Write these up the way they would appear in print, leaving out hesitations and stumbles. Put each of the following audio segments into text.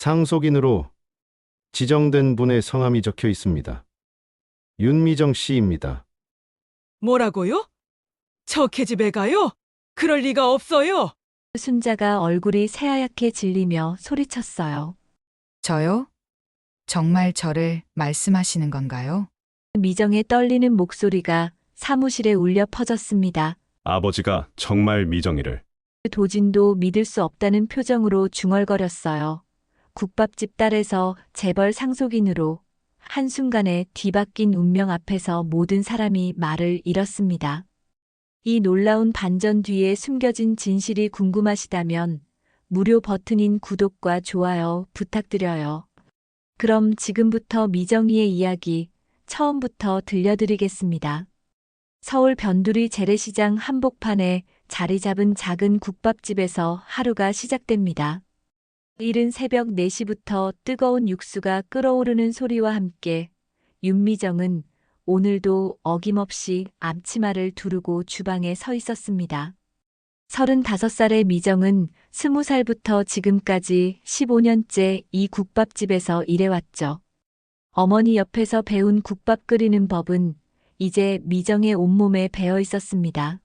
상속인으로 지정된 분의 성함이 적혀 있습니다. 윤미정 씨입니다. 뭐라고요? 저 계집애 가요? 그럴 리가 없어요. 순자가 얼굴이 새하얗게 질리며 소리쳤어요. 저요? 정말 저를 말씀하시는 건가요? 미정의 떨리는 목소리가 사무실에 울려 퍼졌습니다. 아버지가 정말 미정이를. 도진도 믿을 수 없다는 표정으로 중얼거렸어요. 국밥집 딸에서 재벌 상속인으로 한순간에 뒤바뀐 운명 앞에서 모든 사람이 말을 잃었습니다. 이 놀라운 반전 뒤에 숨겨진 진실이 궁금하시다면 무료 버튼인 구독과 좋아요 부탁드려요. 그럼 지금부터 미정이의 이야기 처음부터 들려드리겠습니다. 서울 변두리 재래시장 한복판에 자리 잡은 작은 국밥집에서 하루가 시작됩니다. 이른 새벽 4시부터 뜨거운 육수가 끓어오르는 소리와 함께 윤미정은 오늘도 어김없이 앞치마를 두르고 주방에 서 있었습니다. 35살의 미정은 20살부터 지금까지 15년째 이 국밥집에서 일해왔죠. 어머니 옆에서 배운 국밥 끓이는 법은 이제 미정의 온몸에 배어 있었습니다.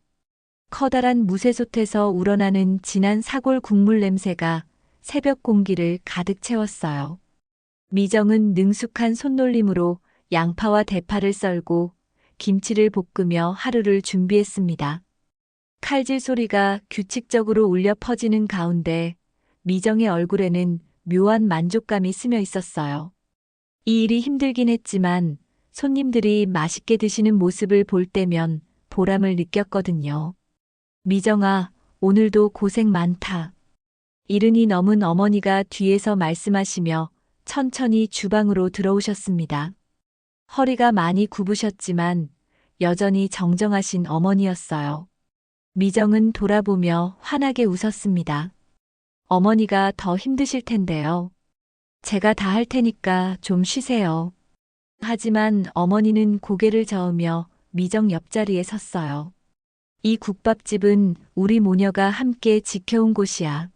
커다란 무쇠솥에서 우러나는 진한 사골 국물 냄새가 새벽 공기를 가득 채웠어요. 미정은 능숙한 손놀림으로 양파와 대파를 썰고 김치를 볶으며 하루를 준비했습니다. 칼질 소리가 규칙적으로 울려 퍼지는 가운데 미정의 얼굴에는 묘한 만족감이 스며 있었어요. 이 일이 힘들긴 했지만 손님들이 맛있게 드시는 모습을 볼 때면 보람을 느꼈거든요. 미정아, 오늘도 고생 많다. 이른이 넘은 어머니가 뒤에서 말씀하시며 천천히 주방으로 들어오셨습니다. 허리가 많이 굽으셨지만 여전히 정정하신 어머니였어요. 미정은 돌아보며 환하게 웃었습니다. 어머니가 더 힘드실 텐데요. 제가 다 할 테니까 좀 쉬세요. 하지만 어머니는 고개를 저으며 미정 옆자리에 섰어요. 이 국밥집은 우리 모녀가 함께 지켜온 곳이야.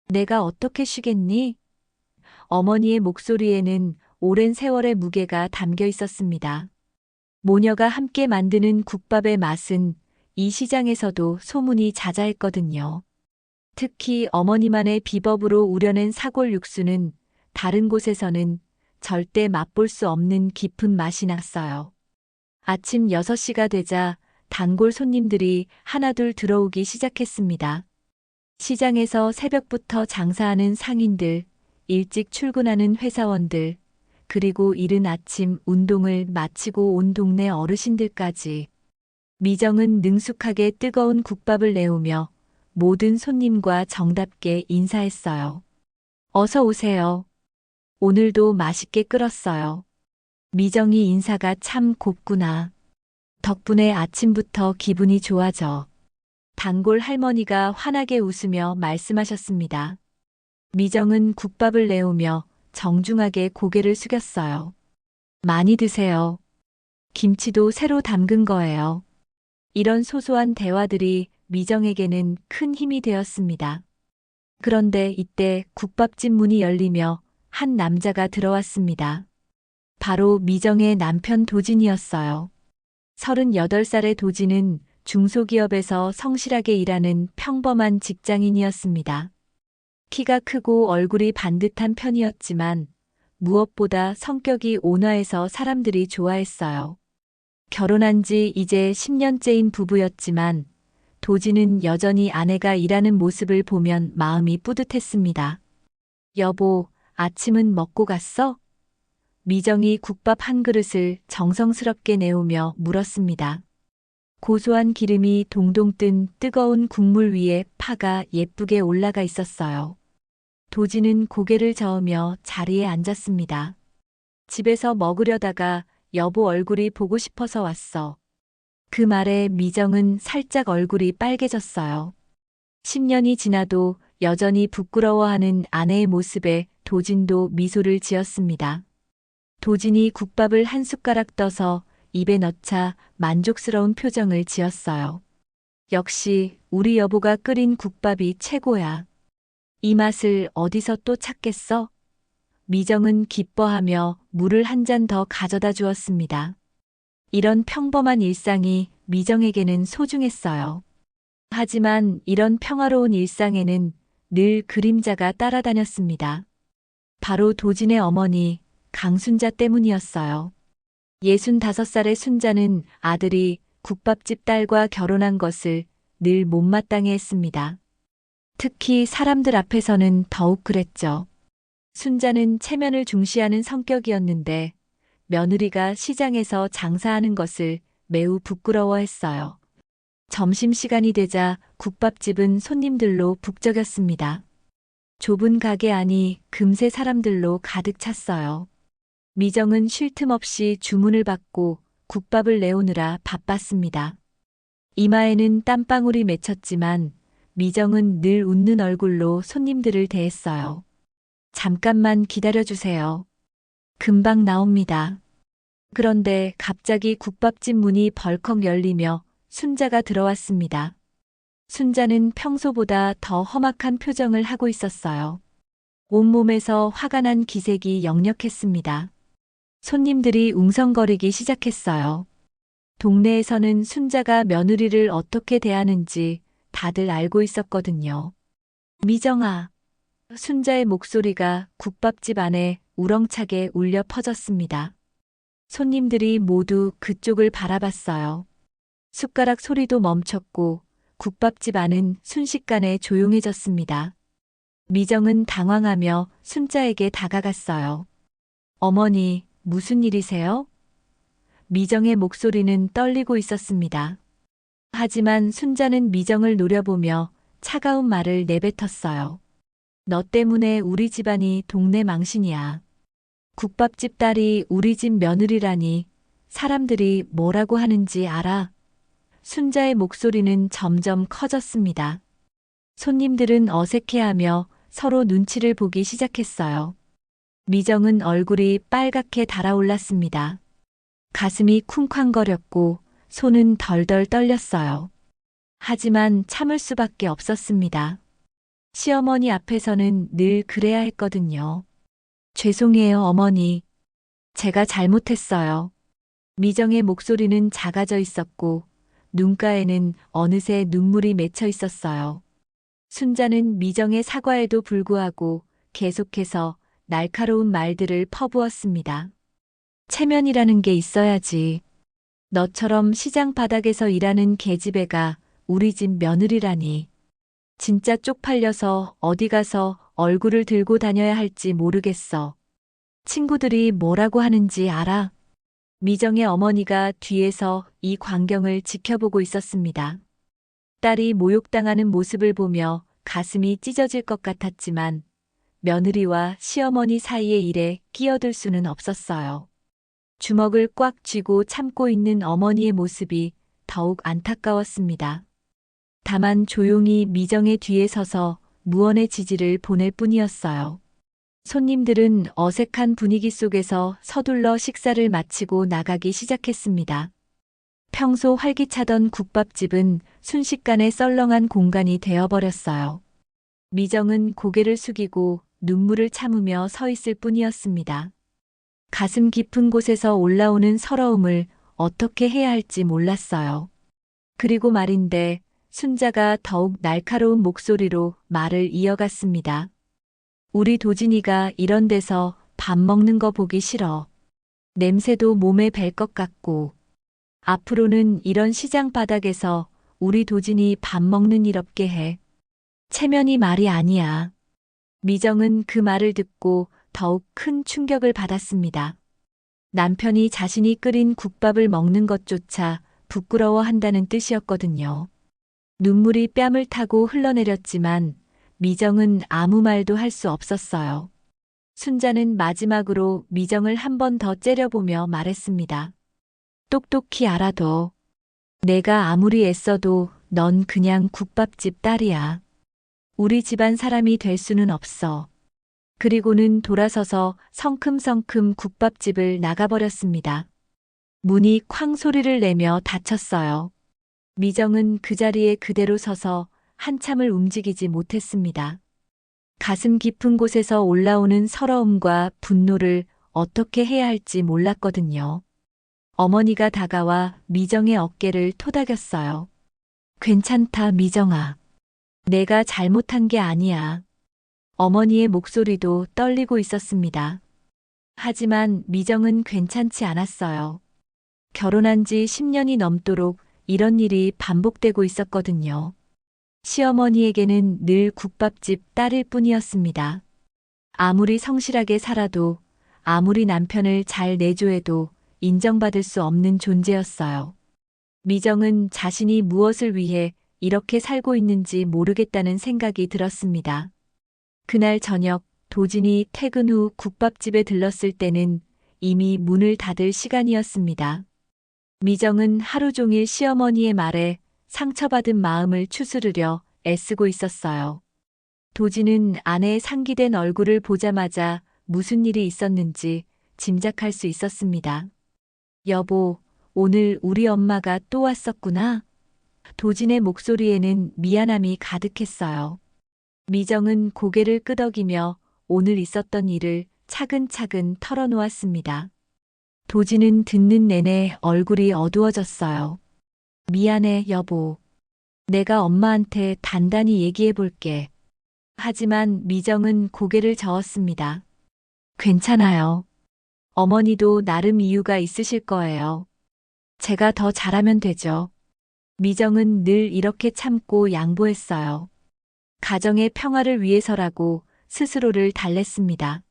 내가 어떻게 쉬겠니? 어머니의 목소리에는 오랜 세월의 무게가 담겨 있었습니다. 모녀가 함께 만드는 국밥의 맛은 이 시장에서도 소문이 자자했거든요. 특히 어머니만의 비법으로 우려낸 사골 육수는 다른 곳에서는 절대 맛볼 수 없는 깊은 맛이 났어요. 아침 6시가 되자 단골 손님들이 하나둘 들어오기 시작했습니다. 시장에서 새벽부터 장사하는 상인들, 일찍 출근하는 회사원들, 그리고 이른 아침 운동을 마치고 온 동네 어르신들까지. 미정은 능숙하게 뜨거운 국밥을 내오며 모든 손님과 정답게 인사했어요. 어서 오세요. 오늘도 맛있게 끓었어요. 미정이 인사가 참 곱구나. 덕분에 아침부터 기분이 좋아져. 단골 할머니가 환하게 웃으며 말씀하셨습니다. 미정은 국밥을 내오며 정중하게 고개를 숙였어요. 많이 드세요. 김치도 새로 담근 거예요. 이런 소소한 대화들이 미정에게는 큰 힘이 되었습니다. 그런데 이때 국밥집 문이 열리며 한 남자가 들어왔습니다. 바로 미정의 남편 도진이었어요. 38살의 도진은 중소기업에서 성실하게 일하는 평범한 직장인이었습니다. 키가 크고 얼굴이 반듯한 편이었지만 무엇보다 성격이 온화해서 사람들이 좋아했어요. 결혼한 지 이제 10년째인 부부였지만 도진은 여전히 아내가 일하는 모습을 보면 마음이 뿌듯했습니다. 여보, 아침은 먹고 갔어? 미정이 국밥 한 그릇을 정성스럽게 내오며 물었습니다. 고소한 기름이 동동 뜬 뜨거운 국물 위에 파가 예쁘게 올라가 있었어요. 도진은 고개를 저으며 자리에 앉았습니다. 집에서 먹으려다가 여보 얼굴이 보고 싶어서 왔어. 그 말에 미정은 살짝 얼굴이 빨개졌어요. 10년이 지나도 여전히 부끄러워하는 아내의 모습에 도진도 미소를 지었습니다. 도진이 국밥을 한 숟가락 떠서 입에 넣자 만족스러운 표정을 지었어요. 역시 우리 여보가 끓인 국밥이 최고야. 이 맛을 어디서 또 찾겠어? 미정은 기뻐하며 물을 한 잔 더 가져다 주었습니다. 이런 평범한 일상이 미정에게는 소중했어요. 하지만 이런 평화로운 일상에는 늘 그림자가 따라다녔습니다. 바로 도진의 어머니 강순자 때문이었어요. 65살의 순자는 아들이 국밥집 딸과 결혼한 것을 늘 못마땅해 했습니다. 특히 사람들 앞에서는 더욱 그랬죠. 순자는 체면을 중시하는 성격이었는데 며느리가 시장에서 장사하는 것을 매우 부끄러워했어요. 점심시간이 되자 국밥집은 손님들로 북적였습니다. 좁은 가게 안이 금세 사람들로 가득 찼어요. 미정은 쉴 틈 없이 주문을 받고 국밥을 내오느라 바빴습니다. 이마에는 땀방울이 맺혔지만 미정은 늘 웃는 얼굴로 손님들을 대했어요. 잠깐만 기다려주세요. 금방 나옵니다. 그런데 갑자기 국밥집 문이 벌컥 열리며 순자가 들어왔습니다. 순자는 평소보다 더 험악한 표정을 하고 있었어요. 온몸에서 화가 난 기색이 역력했습니다. 손님들이 웅성거리기 시작했어요. 동네에서는 순자가 며느리를 어떻게 대하는지 다들 알고 있었거든요. 미정아. 순자의 목소리가 국밥집 안에 우렁차게 울려 퍼졌습니다. 손님들이 모두 그쪽을 바라봤어요. 숟가락 소리도 멈췄고 국밥집 안은 순식간에 조용해졌습니다. 미정은 당황하며 순자에게 다가갔어요. 어머니, 무슨 일이세요? 미정의 목소리는 떨리고 있었습니다. 하지만 순자는 미정을 노려보며 차가운 말을 내뱉었어요. 너 때문에 우리 집안이 동네 망신이야. 국밥집 딸이 우리 집 며느리라니 사람들이 뭐라고 하는지 알아? 순자의 목소리는 점점 커졌습니다. 손님들은 어색해하며 서로 눈치를 보기 시작했어요. 미정은 얼굴이 빨갛게 달아올랐습니다. 가슴이 쿵쾅거렸고 손은 덜덜 떨렸어요. 하지만 참을 수밖에 없었습니다. 시어머니 앞에서는 늘 그래야 했거든요. 죄송해요, 어머니. 제가 잘못했어요. 미정의 목소리는 작아져 있었고 눈가에는 어느새 눈물이 맺혀 있었어요. 순자는 미정의 사과에도 불구하고 계속해서 날카로운 말들을 퍼부었습니다. 체면이라는 게 있어야지. 너처럼 시장 바닥에서 일하는 계집애가 우리 집 며느리라니. 진짜 쪽팔려서 어디 가서 얼굴을 들고 다녀야 할지 모르겠어. 친구들이 뭐라고 하는지 알아? 미정의 어머니가 뒤에서 이 광경을 지켜보고 있었습니다. 딸이 모욕당하는 모습을 보며 가슴이 찢어질 것 같았지만 며느리와 시어머니 사이의 일에 끼어들 수는 없었어요. 주먹을 꽉 쥐고 참고 있는 어머니의 모습이 더욱 안타까웠습니다. 다만 조용히 미정의 뒤에 서서 무언의 지지를 보낼 뿐이었어요. 손님들은 어색한 분위기 속에서 서둘러 식사를 마치고 나가기 시작했습니다. 평소 활기차던 국밥집은 순식간에 썰렁한 공간이 되어버렸어요. 미정은 고개를 숙이고 눈물을 참으며 서 있을 뿐이었습니다. 가슴 깊은 곳에서 올라오는 서러움을 어떻게 해야 할지 몰랐어요. 그리고 말인데 순자가 더욱 날카로운 목소리로 말을 이어갔습니다. 우리 도진이가 이런 데서 밥 먹는 거 보기 싫어. 냄새도 몸에 뵐 것 같고. 앞으로는 이런 시장 바닥에서 우리 도진이 밥 먹는 일 없게 해. 체면이 말이 아니야. 미정은 그 말을 듣고 더욱 큰 충격을 받았습니다. 남편이 자신이 끓인 국밥을 먹는 것조차 부끄러워한다는 뜻이었거든요. 눈물이 뺨을 타고 흘러내렸지만 미정은 아무 말도 할 수 없었어요. 순자는 마지막으로 미정을 한 번 더 째려보며 말했습니다. 똑똑히 알아둬. 내가 아무리 애써도 넌 그냥 국밥집 딸이야. 우리 집안 사람이 될 수는 없어. 그리고는 돌아서서 성큼성큼 국밥집을 나가버렸습니다. 문이 쾅 소리를 내며 닫혔어요. 미정은 그 자리에 그대로 서서 한참을 움직이지 못했습니다. 가슴 깊은 곳에서 올라오는 서러움과 분노를 어떻게 해야 할지 몰랐거든요. 어머니가 다가와 미정의 어깨를 토닥였어요. 괜찮다, 미정아. 내가 잘못한 게 아니야. 어머니의 목소리도 떨리고 있었습니다. 하지만 미정은 괜찮지 않았어요. 결혼한 지 10년이 넘도록 이런 일이 반복되고 있었거든요. 시어머니에게는 늘 국밥집 딸일 뿐이었습니다. 아무리 성실하게 살아도, 아무리 남편을 잘 내조해도 인정받을 수 없는 존재였어요. 미정은 자신이 무엇을 위해 이렇게 살고 있는지 모르겠다는 생각이 들었습니다. 그날 저녁 도진이 퇴근 후 국밥집에 들렀을 때는 이미 문을 닫을 시간이었습니다. 미정은 하루 종일 시어머니의 말에 상처받은 마음을 추스르려 애쓰고 있었어요. 도진은 아내의 상기된 얼굴을 보자마자 무슨 일이 있었는지 짐작할 수 있었습니다. 여보, 오늘 우리 엄마가 또 왔었구나. 도진의 목소리에는 미안함이 가득했어요. 미정은 고개를 끄덕이며 오늘 있었던 일을 차근차근 털어놓았습니다. 도진은 듣는 내내 얼굴이 어두워졌어요. 미안해, 여보. 내가 엄마한테 단단히 얘기해 볼게. 하지만 미정은 고개를 저었습니다. 괜찮아요. 어머니도 나름 이유가 있으실 거예요. 제가 더 잘하면 되죠. 미정은 늘 이렇게 참고 양보했어요. 가정의 평화를 위해서라고 스스로를 달랬습니다.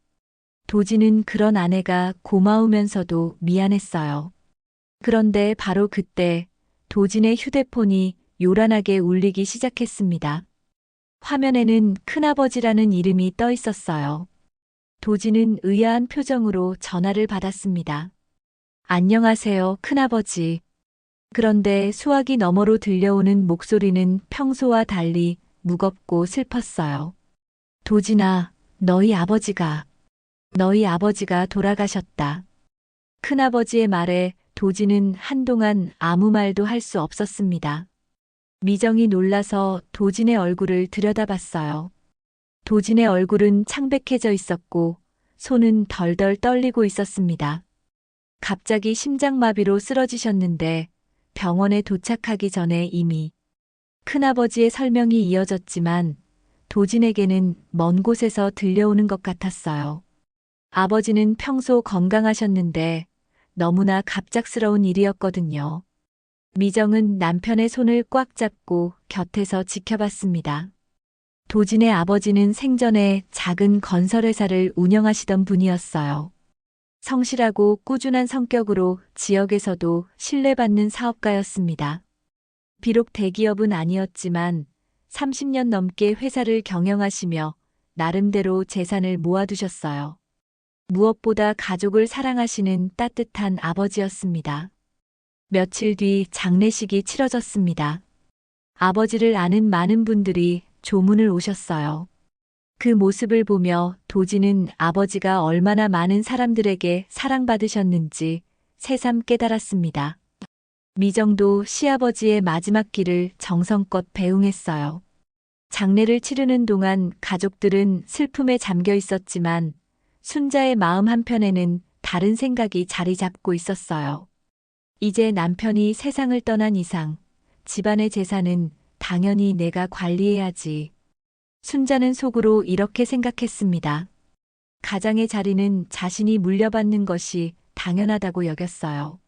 도진은 그런 아내가 고마우면서도 미안했어요. 그런데 바로 그때 도진의 휴대폰이 요란하게 울리기 시작했습니다. 화면에는 큰아버지라는 이름이 떠 있었어요. 도진은 의아한 표정으로 전화를 받았습니다. 안녕하세요, 큰아버지. 그런데 수화기 너머로 들려오는 목소리는 평소와 달리 무겁고 슬펐어요. 도진아, 너희 아버지가 돌아가셨다. 큰아버지의 말에 도진은 한동안 아무 말도 할 수 없었습니다. 미정이 놀라서 도진의 얼굴을 들여다봤어요. 도진의 얼굴은 창백해져 있었고 손은 덜덜 떨리고 있었습니다. 갑자기 심장마비로 쓰러지셨는데 병원에 도착하기 전에 이미 큰아버지의 설명이 이어졌지만 도진에게는 먼 곳에서 들려오는 것 같았어요. 아버지는 평소 건강하셨는데 너무나 갑작스러운 일이었거든요. 미정은 남편의 손을 꽉 잡고 곁에서 지켜봤습니다. 도진의 아버지는 생전에 작은 건설회사를 운영하시던 분이었어요. 성실하고 꾸준한 성격으로 지역에서도 신뢰받는 사업가였습니다. 비록 대기업은 아니었지만 30년 넘게 회사를 경영하시며 나름대로 재산을 모아두셨어요. 무엇보다 가족을 사랑하시는 따뜻한 아버지였습니다. 며칠 뒤 장례식이 치러졌습니다. 아버지를 아는 많은 분들이 조문을 오셨어요. 그 모습을 보며 도진은 아버지가 얼마나 많은 사람들에게 사랑받으셨는지 새삼 깨달았습니다. 미정도 시아버지의 마지막 길을 정성껏 배웅했어요. 장례를 치르는 동안 가족들은 슬픔에 잠겨 있었지만 순자의 마음 한편에는 다른 생각이 자리 잡고 있었어요. 이제 남편이 세상을 떠난 이상 집안의 재산은 당연히 내가 관리해야지. 순자는 속으로 이렇게 생각했습니다. 가장의 자리는 자신이 물려받는 것이 당연하다고 여겼어요.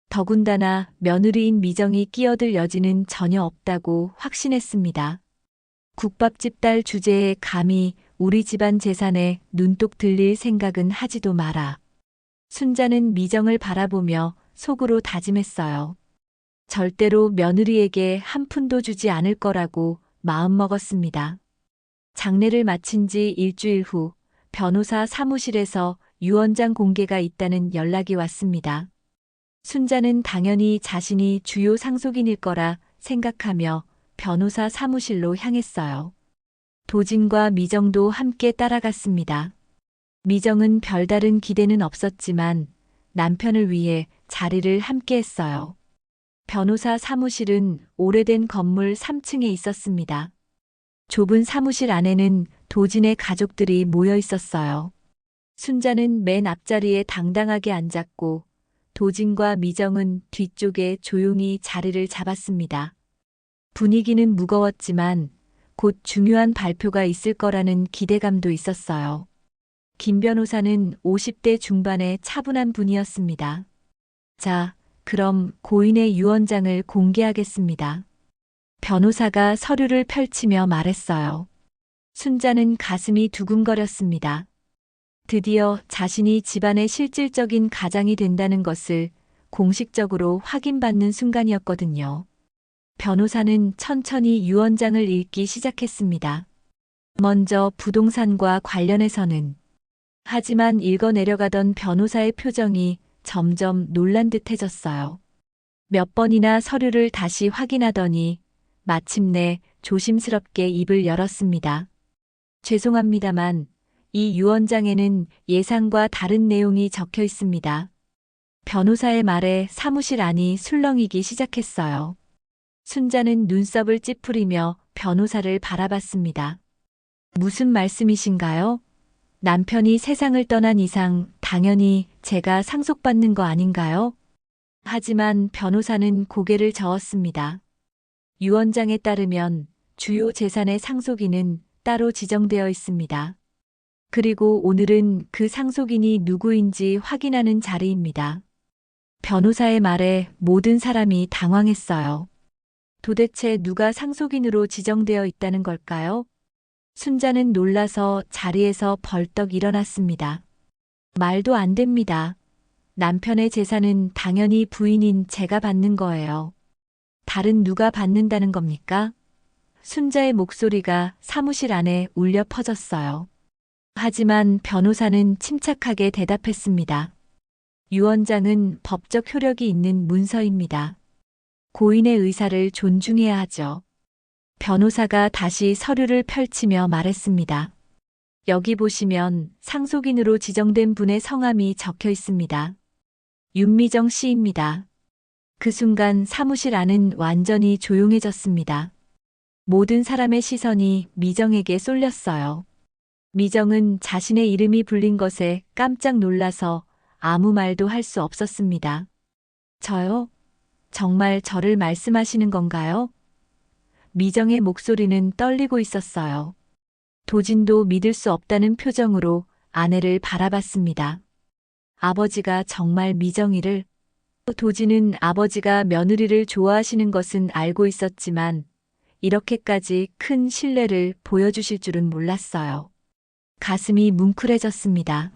더군다나 며느리인 미정이 끼어들 여지는 전혀 없다고 확신했습니다. 국밥집 딸 주제에 감히 우리 집안 재산에 눈독 들릴 생각은 하지도 마라. 순자는 미정을 바라보며 속으로 다짐했어요. 절대로 며느리에게 한 푼도 주지 않을 거라고 마음먹었습니다. 장례를 마친 지 일주일 후 변호사 사무실에서 유언장 공개가 있다는 연락이 왔습니다. 순자는 당연히 자신이 주요 상속인일 거라 생각하며 변호사 사무실로 향했어요. 도진과 미정도 함께 따라갔습니다. 미정은 별다른 기대는 없었지만 남편을 위해 자리를 함께 했어요. 변호사 사무실은 오래된 건물 3층에 있었습니다. 좁은 사무실 안에는 도진의 가족들이 모여 있었어요. 순자는 맨 앞자리에 당당하게 앉았고 도진과 미정은 뒤쪽에 조용히 자리를 잡았습니다. 분위기는 무거웠지만 곧 중요한 발표가 있을 거라는 기대감도 있었어요. 김 변호사는 50대 중반의 차분한 분이었습니다. 자, 그럼 고인의 유언장을 공개하겠습니다. 변호사가 서류를 펼치며 말했어요. 순자는 가슴이 두근거렸습니다. 드디어 자신이 집안의 실질적인 가장이 된다는 것을 공식적으로 확인받는 순간이었거든요. 변호사는 천천히 유언장을 읽기 시작했습니다. 먼저 부동산과 관련해서는 하지만 읽어내려가던 변호사의 표정이 점점 놀란 듯해졌어요. 몇 번이나 서류를 다시 확인하더니 마침내 조심스럽게 입을 열었습니다. 죄송합니다만 이 유언장에는 예상과 다른 내용이 적혀 있습니다. 변호사의 말에 사무실 안이 술렁이기 시작했어요. 순자는 눈썹을 찌푸리며 변호사를 바라봤습니다. 무슨 말씀이신가요? 남편이 세상을 떠난 이상 당연히 제가 상속받는 거 아닌가요? 하지만 변호사는 고개를 저었습니다. 유언장에 따르면 주요 재산의 상속인은 따로 지정되어 있습니다. 그리고 오늘은 그 상속인이 누구인지 확인하는 자리입니다. 변호사의 말에 모든 사람이 당황했어요. 도대체 누가 상속인으로 지정되어 있다는 걸까요? 순자는 놀라서 자리에서 벌떡 일어났습니다. 말도 안 됩니다. 남편의 재산은 당연히 부인인 제가 받는 거예요. 다른 누가 받는다는 겁니까? 순자의 목소리가 사무실 안에 울려 퍼졌어요. 하지만 변호사는 침착하게 대답했습니다. 유언장은 법적 효력이 있는 문서입니다. 고인의 의사를 존중해야 하죠. 변호사가 다시 서류를 펼치며 말했습니다. 여기 보시면 상속인으로 지정된 분의 성함이 적혀 있습니다. 윤미정 씨입니다. 그 순간 사무실 안은 완전히 조용해졌습니다. 모든 사람의 시선이 미정에게 쏠렸어요. 미정은 자신의 이름이 불린 것에 깜짝 놀라서 아무 말도 할 수 없었습니다. 저요? 정말 저를 말씀하시는 건가요? 미정의 목소리는 떨리고 있었어요. 도진도 믿을 수 없다는 표정으로 아내를 바라봤습니다. 아버지가 정말 미정이를? 도진은 아버지가 며느리를 좋아하시는 것은 알고 있었지만 이렇게까지 큰 신뢰를 보여주실 줄은 몰랐어요. 가슴이 뭉클해졌습니다.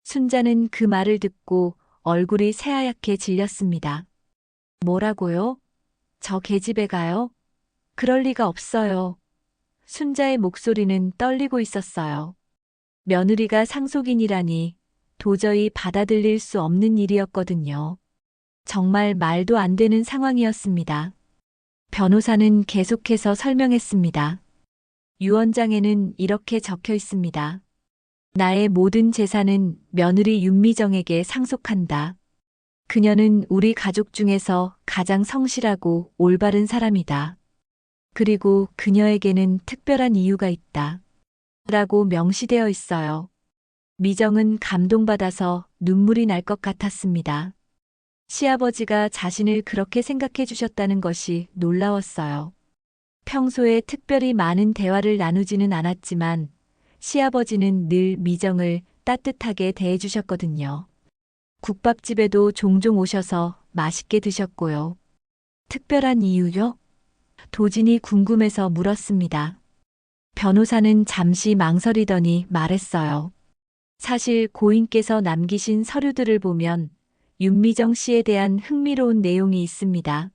순자는 그 말을 듣고 얼굴이 새하얗게 질렸습니다. 뭐라고요? 저 계집애 가요? 그럴 리가 없어요. 순자의 목소리는 떨리고 있었어요. 며느리가 상속인이라니 도저히 받아들일 수 없는 일이었거든요. 정말 말도 안 되는 상황이었습니다. 변호사는 계속해서 설명했습니다. 유언장에는 이렇게 적혀 있습니다. 나의 모든 재산은 며느리 윤미정에게 상속한다. 그녀는 우리 가족 중에서 가장 성실하고 올바른 사람이다. 그리고 그녀에게는 특별한 이유가 있다. 라고 명시되어 있어요. 미정은 감동받아서 눈물이 날 것 같았습니다. 시아버지가 자신을 그렇게 생각해 주셨다는 것이 놀라웠어요. 평소에 특별히 많은 대화를 나누지는 않았지만 시아버지는 늘 미정을 따뜻하게 대해주셨거든요. 국밥집에도 종종 오셔서 맛있게 드셨고요. 특별한 이유요? 도진이 궁금해서 물었습니다. 변호사는 잠시 망설이더니 말했어요. 사실 고인께서 남기신 서류들을 보면 윤미정 씨에 대한 흥미로운 내용이 있습니다.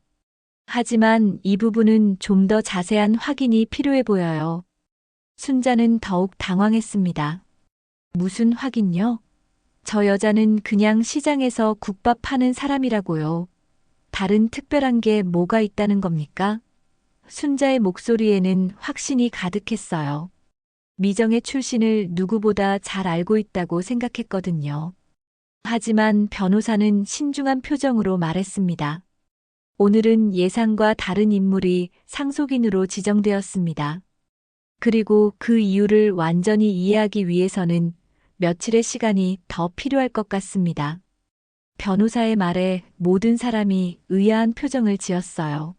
하지만 이 부분은 좀 더 자세한 확인이 필요해 보여요. 순자는 더욱 당황했습니다. 무슨 확인요? 저 여자는 그냥 시장에서 국밥 파는 사람이라고요. 다른 특별한 게 뭐가 있다는 겁니까? 순자의 목소리에는 확신이 가득했어요. 미정의 출신을 누구보다 잘 알고 있다고 생각했거든요. 하지만 변호사는 신중한 표정으로 말했습니다. 오늘은 예상과 다른 인물이 상속인으로 지정되었습니다. 그리고 그 이유를 완전히 이해하기 위해서는 며칠의 시간이 더 필요할 것 같습니다. 변호사의 말에 모든 사람이 의아한 표정을 지었어요.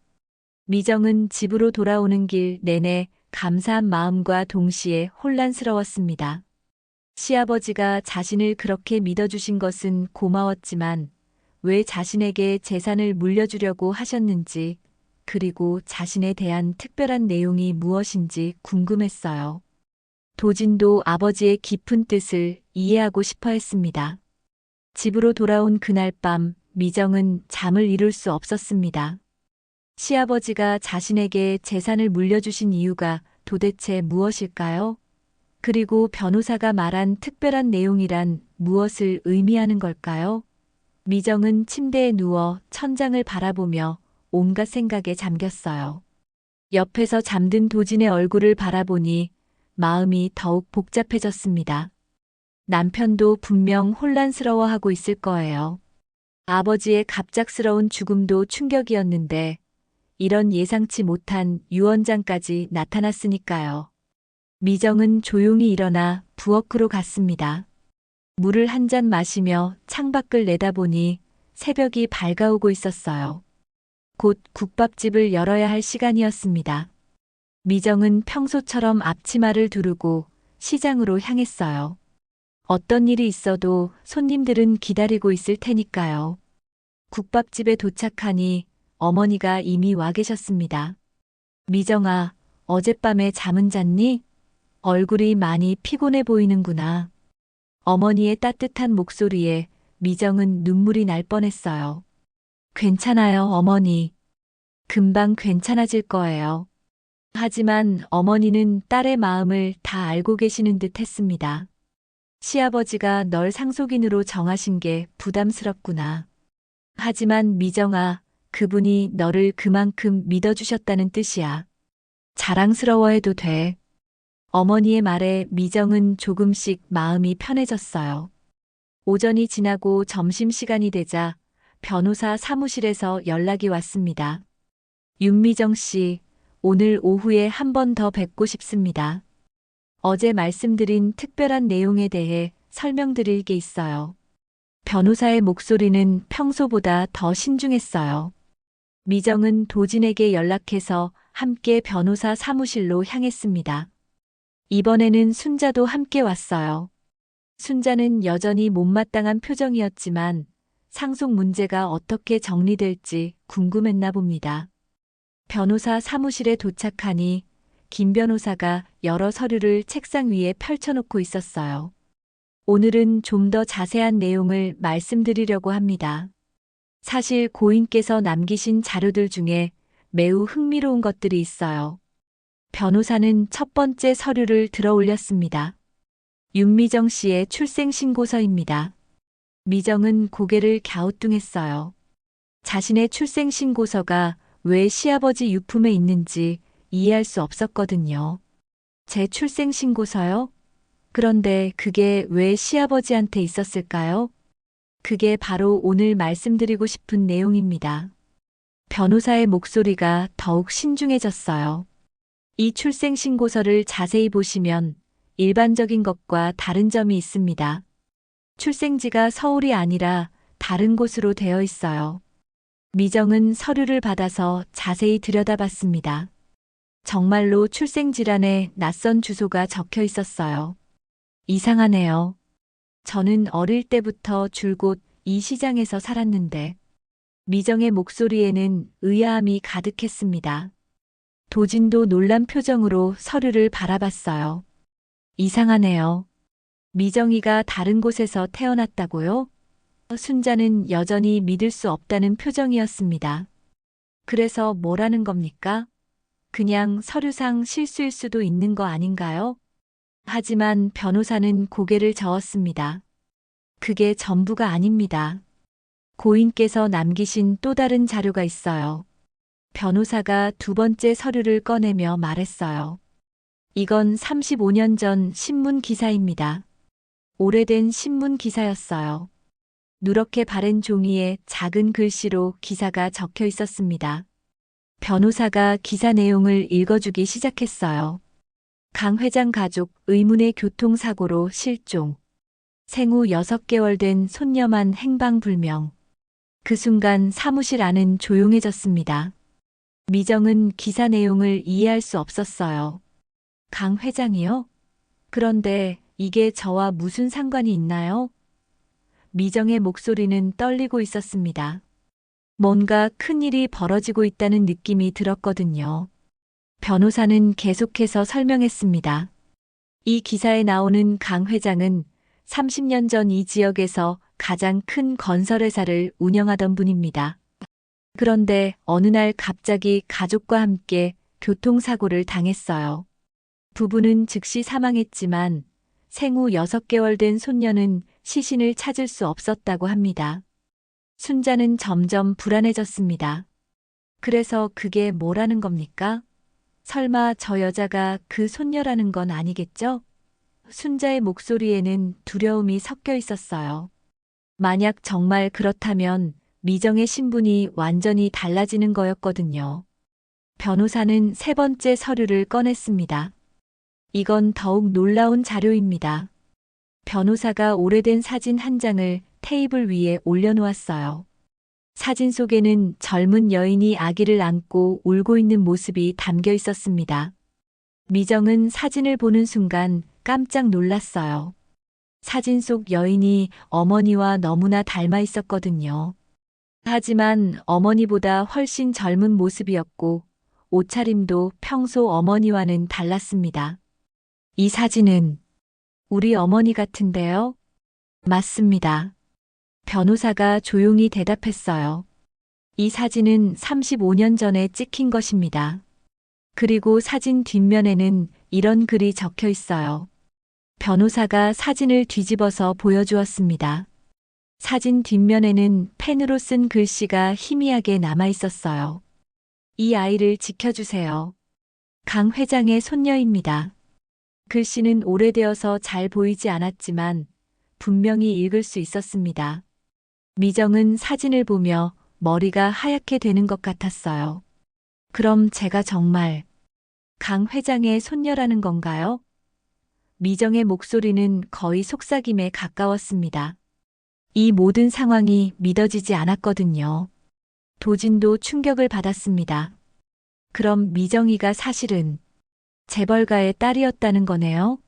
미정은 집으로 돌아오는 길 내내 감사한 마음과 동시에 혼란스러웠습니다. 시아버지가 자신을 그렇게 믿어주신 것은 고마웠지만 왜 자신에게 재산을 물려주려고 하셨는지, 그리고 자신에 대한 특별한 내용이 무엇인지 궁금했어요. 도진도 아버지의 깊은 뜻을 이해하고 싶어 했습니다. 집으로 돌아온 그날 밤, 미정은 잠을 이룰 수 없었습니다. 시아버지가 자신에게 재산을 물려주신 이유가 도대체 무엇일까요? 그리고 변호사가 말한 특별한 내용이란 무엇을 의미하는 걸까요? 미정은 침대에 누워 천장을 바라보며 온갖 생각에 잠겼어요. 옆에서 잠든 도진의 얼굴을 바라보니 마음이 더욱 복잡해졌습니다. 남편도 분명 혼란스러워하고 있을 거예요. 아버지의 갑작스러운 죽음도 충격이었는데 이런 예상치 못한 유언장까지 나타났으니까요. 미정은 조용히 일어나 부엌으로 갔습니다. 물을 한 잔 마시며 창밖을 내다보니 새벽이 밝아오고 있었어요. 곧 국밥집을 열어야 할 시간이었습니다. 미정은 평소처럼 앞치마를 두르고 시장으로 향했어요. 어떤 일이 있어도 손님들은 기다리고 있을 테니까요. 국밥집에 도착하니 어머니가 이미 와 계셨습니다. 미정아, 어젯밤에 잠은 잤니? 얼굴이 많이 피곤해 보이는구나. 어머니의 따뜻한 목소리에 미정은 눈물이 날 뻔했어요. 괜찮아요, 어머니. 금방 괜찮아질 거예요. 하지만 어머니는 딸의 마음을 다 알고 계시는 듯 했습니다. 시아버지가 널 상속인으로 정하신 게 부담스럽구나. 하지만 미정아, 그분이 너를 그만큼 믿어주셨다는 뜻이야. 자랑스러워해도 돼. 어머니의 말에 미정은 조금씩 마음이 편해졌어요. 오전이 지나고 점심시간이 되자 변호사 사무실에서 연락이 왔습니다. 윤미정 씨, 오늘 오후에 한 번 더 뵙고 싶습니다. 어제 말씀드린 특별한 내용에 대해 설명드릴 게 있어요. 변호사의 목소리는 평소보다 더 신중했어요. 미정은 도진에게 연락해서 함께 변호사 사무실로 향했습니다. 이번에는 순자도 함께 왔어요. 순자는 여전히 못마땅한 표정이었지만 상속 문제가 어떻게 정리될지 궁금했나 봅니다. 변호사 사무실에 도착하니 김 변호사가 여러 서류를 책상 위에 펼쳐놓고 있었어요. 오늘은 좀 더 자세한 내용을 말씀드리려고 합니다. 사실 고인께서 남기신 자료들 중에 매우 흥미로운 것들이 있어요. 변호사는 첫 번째 서류를 들어 올렸습니다. 윤미정 씨의 출생신고서입니다. 미정은 고개를 갸우뚱했어요. 자신의 출생신고서가 왜 시아버지 유품에 있는지 이해할 수 없었거든요. 제 출생신고서요? 그런데 그게 왜 시아버지한테 있었을까요? 그게 바로 오늘 말씀드리고 싶은 내용입니다. 변호사의 목소리가 더욱 신중해졌어요. 이 출생신고서를 자세히 보시면 일반적인 것과 다른 점이 있습니다. 출생지가 서울이 아니라 다른 곳으로 되어 있어요. 미정은 서류를 받아서 자세히 들여다봤습니다. 정말로 출생지란에 낯선 주소가 적혀 있었어요. 이상하네요. 저는 어릴 때부터 줄곧 이 시장에서 살았는데. 미정의 목소리에는 의아함이 가득했습니다. 도진도 놀란 표정으로 서류를 바라봤어요. 이상하네요. 미정이가 다른 곳에서 태어났다고요? 순자는 여전히 믿을 수 없다는 표정이었습니다. 그래서 뭐라는 겁니까? 그냥 서류상 실수일 수도 있는 거 아닌가요? 하지만 변호사는 고개를 저었습니다. 그게 전부가 아닙니다. 고인께서 남기신 또 다른 자료가 있어요. 변호사가 두 번째 서류를 꺼내며 말했어요. 이건 35년 전 신문 기사입니다. 오래된 신문 기사였어요. 누렇게 바랜 종이에 작은 글씨로 기사가 적혀 있었습니다. 변호사가 기사 내용을 읽어주기 시작했어요. 강 회장 가족 의문의 교통사고로 실종. 생후 6개월 된 손녀만 행방불명. 그 순간 사무실 안은 조용해졌습니다. 미정은 기사 내용을 이해할 수 없었어요. 강 회장이요? 그런데 이게 저와 무슨 상관이 있나요? 미정의 목소리는 떨리고 있었습니다. 뭔가 큰일이 벌어지고 있다는 느낌이 들었거든요. 변호사는 계속해서 설명했습니다. 이 기사에 나오는 강 회장은 30년 전 이 지역에서 가장 큰 건설회사를 운영하던 분입니다. 그런데 어느 날 갑자기 가족과 함께 교통사고를 당했어요. 부부는 즉시 사망했지만 생후 6개월 된 손녀는 시신을 찾을 수 없었다고 합니다. 순자는 점점 불안해졌습니다. 그래서 그게 뭐라는 겁니까? 설마 저 여자가 그 손녀라는 건 아니겠죠? 순자의 목소리에는 두려움이 섞여 있었어요. 만약 정말 그렇다면 미정의 신분이 완전히 달라지는 거였거든요. 변호사는 3번째 서류를 꺼냈습니다. 이건 더욱 놀라운 자료입니다. 변호사가 오래된 사진 한 장을 테이블 위에 올려놓았어요. 사진 속에는 젊은 여인이 아기를 안고 울고 있는 모습이 담겨 있었습니다. 미정은 사진을 보는 순간 깜짝 놀랐어요. 사진 속 여인이 어머니와 너무나 닮아 있었거든요. 하지만 어머니보다 훨씬 젊은 모습이었고 옷차림도 평소 어머니와는 달랐습니다. 이 사진은 우리 어머니 같은데요? 맞습니다. 변호사가 조용히 대답했어요. 이 사진은 35년 전에 찍힌 것입니다. 그리고 사진 뒷면에는 이런 글이 적혀 있어요. 변호사가 사진을 뒤집어서 보여주었습니다. 사진 뒷면에는 펜으로 쓴 글씨가 희미하게 남아 있었어요. 이 아이를 지켜주세요. 강 회장의 손녀입니다. 글씨는 오래되어서 잘 보이지 않았지만 분명히 읽을 수 있었습니다. 미정은 사진을 보며 머리가 하얗게 되는 것 같았어요. 그럼 제가 정말 강 회장의 손녀라는 건가요? 미정의 목소리는 거의 속삭임에 가까웠습니다. 이 모든 상황이 믿어지지 않았거든요. 도진도 충격을 받았습니다. 그럼 미정이가 사실은 재벌가의 딸이었다는 거네요?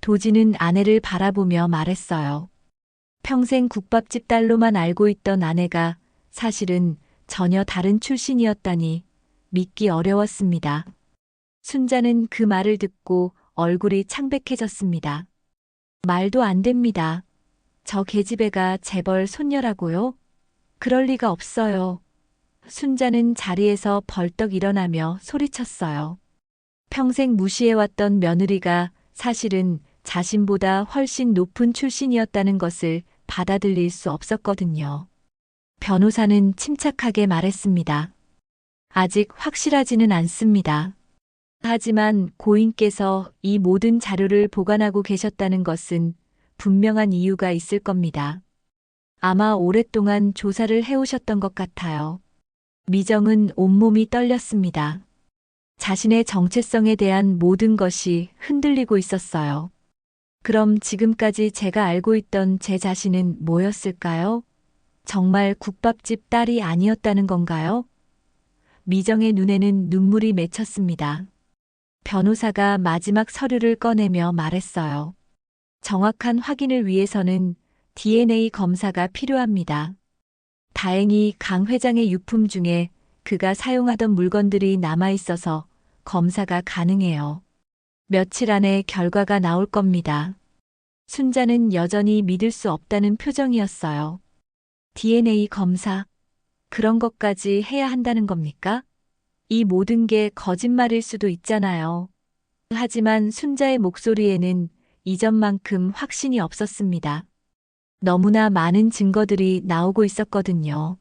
도진은 아내를 바라보며 말했어요. 평생 국밥집 딸로만 알고 있던 아내가 사실은 전혀 다른 출신이었다니 믿기 어려웠습니다. 순자는 그 말을 듣고 얼굴이 창백해졌습니다. 말도 안 됩니다. 저 계집애가 재벌 손녀라고요? 그럴 리가 없어요. 순자는 자리에서 벌떡 일어나며 소리쳤어요. 평생 무시해왔던 며느리가 사실은 자신보다 훨씬 높은 출신이었다는 것을 받아들일 수 없었거든요. 변호사는 침착하게 말했습니다. 아직 확실하지는 않습니다. 하지만 고인께서 이 모든 자료를 보관하고 계셨다는 것은 분명한 이유가 있을 겁니다. 아마 오랫동안 조사를 해오셨던 것 같아요. 미정은 온몸이 떨렸습니다. 자신의 정체성에 대한 모든 것이 흔들리고 있었어요. 그럼 지금까지 제가 알고 있던 제 자신은 뭐였을까요? 정말 국밥집 딸이 아니었다는 건가요? 미정의 눈에는 눈물이 맺혔습니다. 변호사가 마지막 서류를 꺼내며 말했어요. 정확한 확인을 위해서는 DNA 검사가 필요합니다. 다행히 강 회장의 유품 중에 그가 사용하던 물건들이 남아 있어서 검사가 가능해요. 며칠 안에 결과가 나올 겁니다. 순자는 여전히 믿을 수 없다는 표정이었어요. DNA 검사? 그런 것까지 해야 한다는 겁니까? 이 모든 게 거짓말일 수도 있잖아요. 하지만 순자의 목소리에는 이전만큼 확신이 없었습니다. 너무나 많은 증거들이 나오고 있었거든요.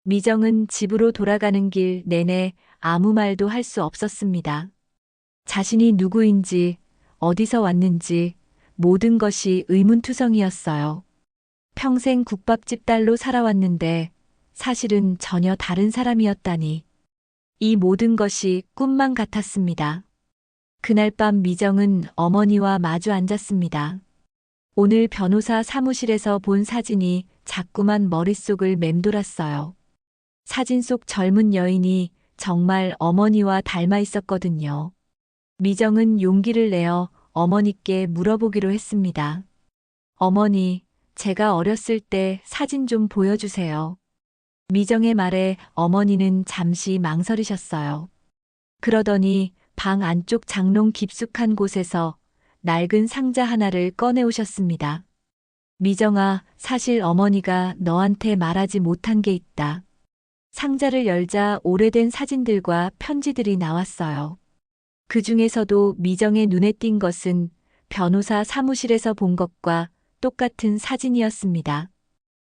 미정은 집으로 돌아가는 길 내내 아무 말도 할 수 없었습니다. 자신이 누구인지, 어디서 왔는지 모든 것이 의문투성이었어요. 평생 국밥집 딸로 살아왔는데 사실은 전혀 다른 사람이었다니. 이 모든 것이 꿈만 같았습니다. 그날 밤 미정은 어머니와 마주 앉았습니다. 오늘 변호사 사무실에서 본 사진이 자꾸만 머릿속을 맴돌았어요. 사진 속 젊은 여인이 정말 어머니와 닮아 있었거든요. 미정은 용기를 내어 어머니께 물어보기로 했습니다. 어머니, 제가 어렸을 때 사진 좀 보여주세요. 미정의 말에 어머니는 잠시 망설이셨어요. 그러더니 방 안쪽 장롱 깊숙한 곳에서 낡은 상자 하나를 꺼내오셨습니다. 미정아, 사실 어머니가 너한테 말하지 못한 게 있다. 상자를 열자 오래된 사진들과 편지들이 나왔어요. 그 중에서도 미정의 눈에 띈 것은 변호사 사무실에서 본 것과 똑같은 사진이었습니다.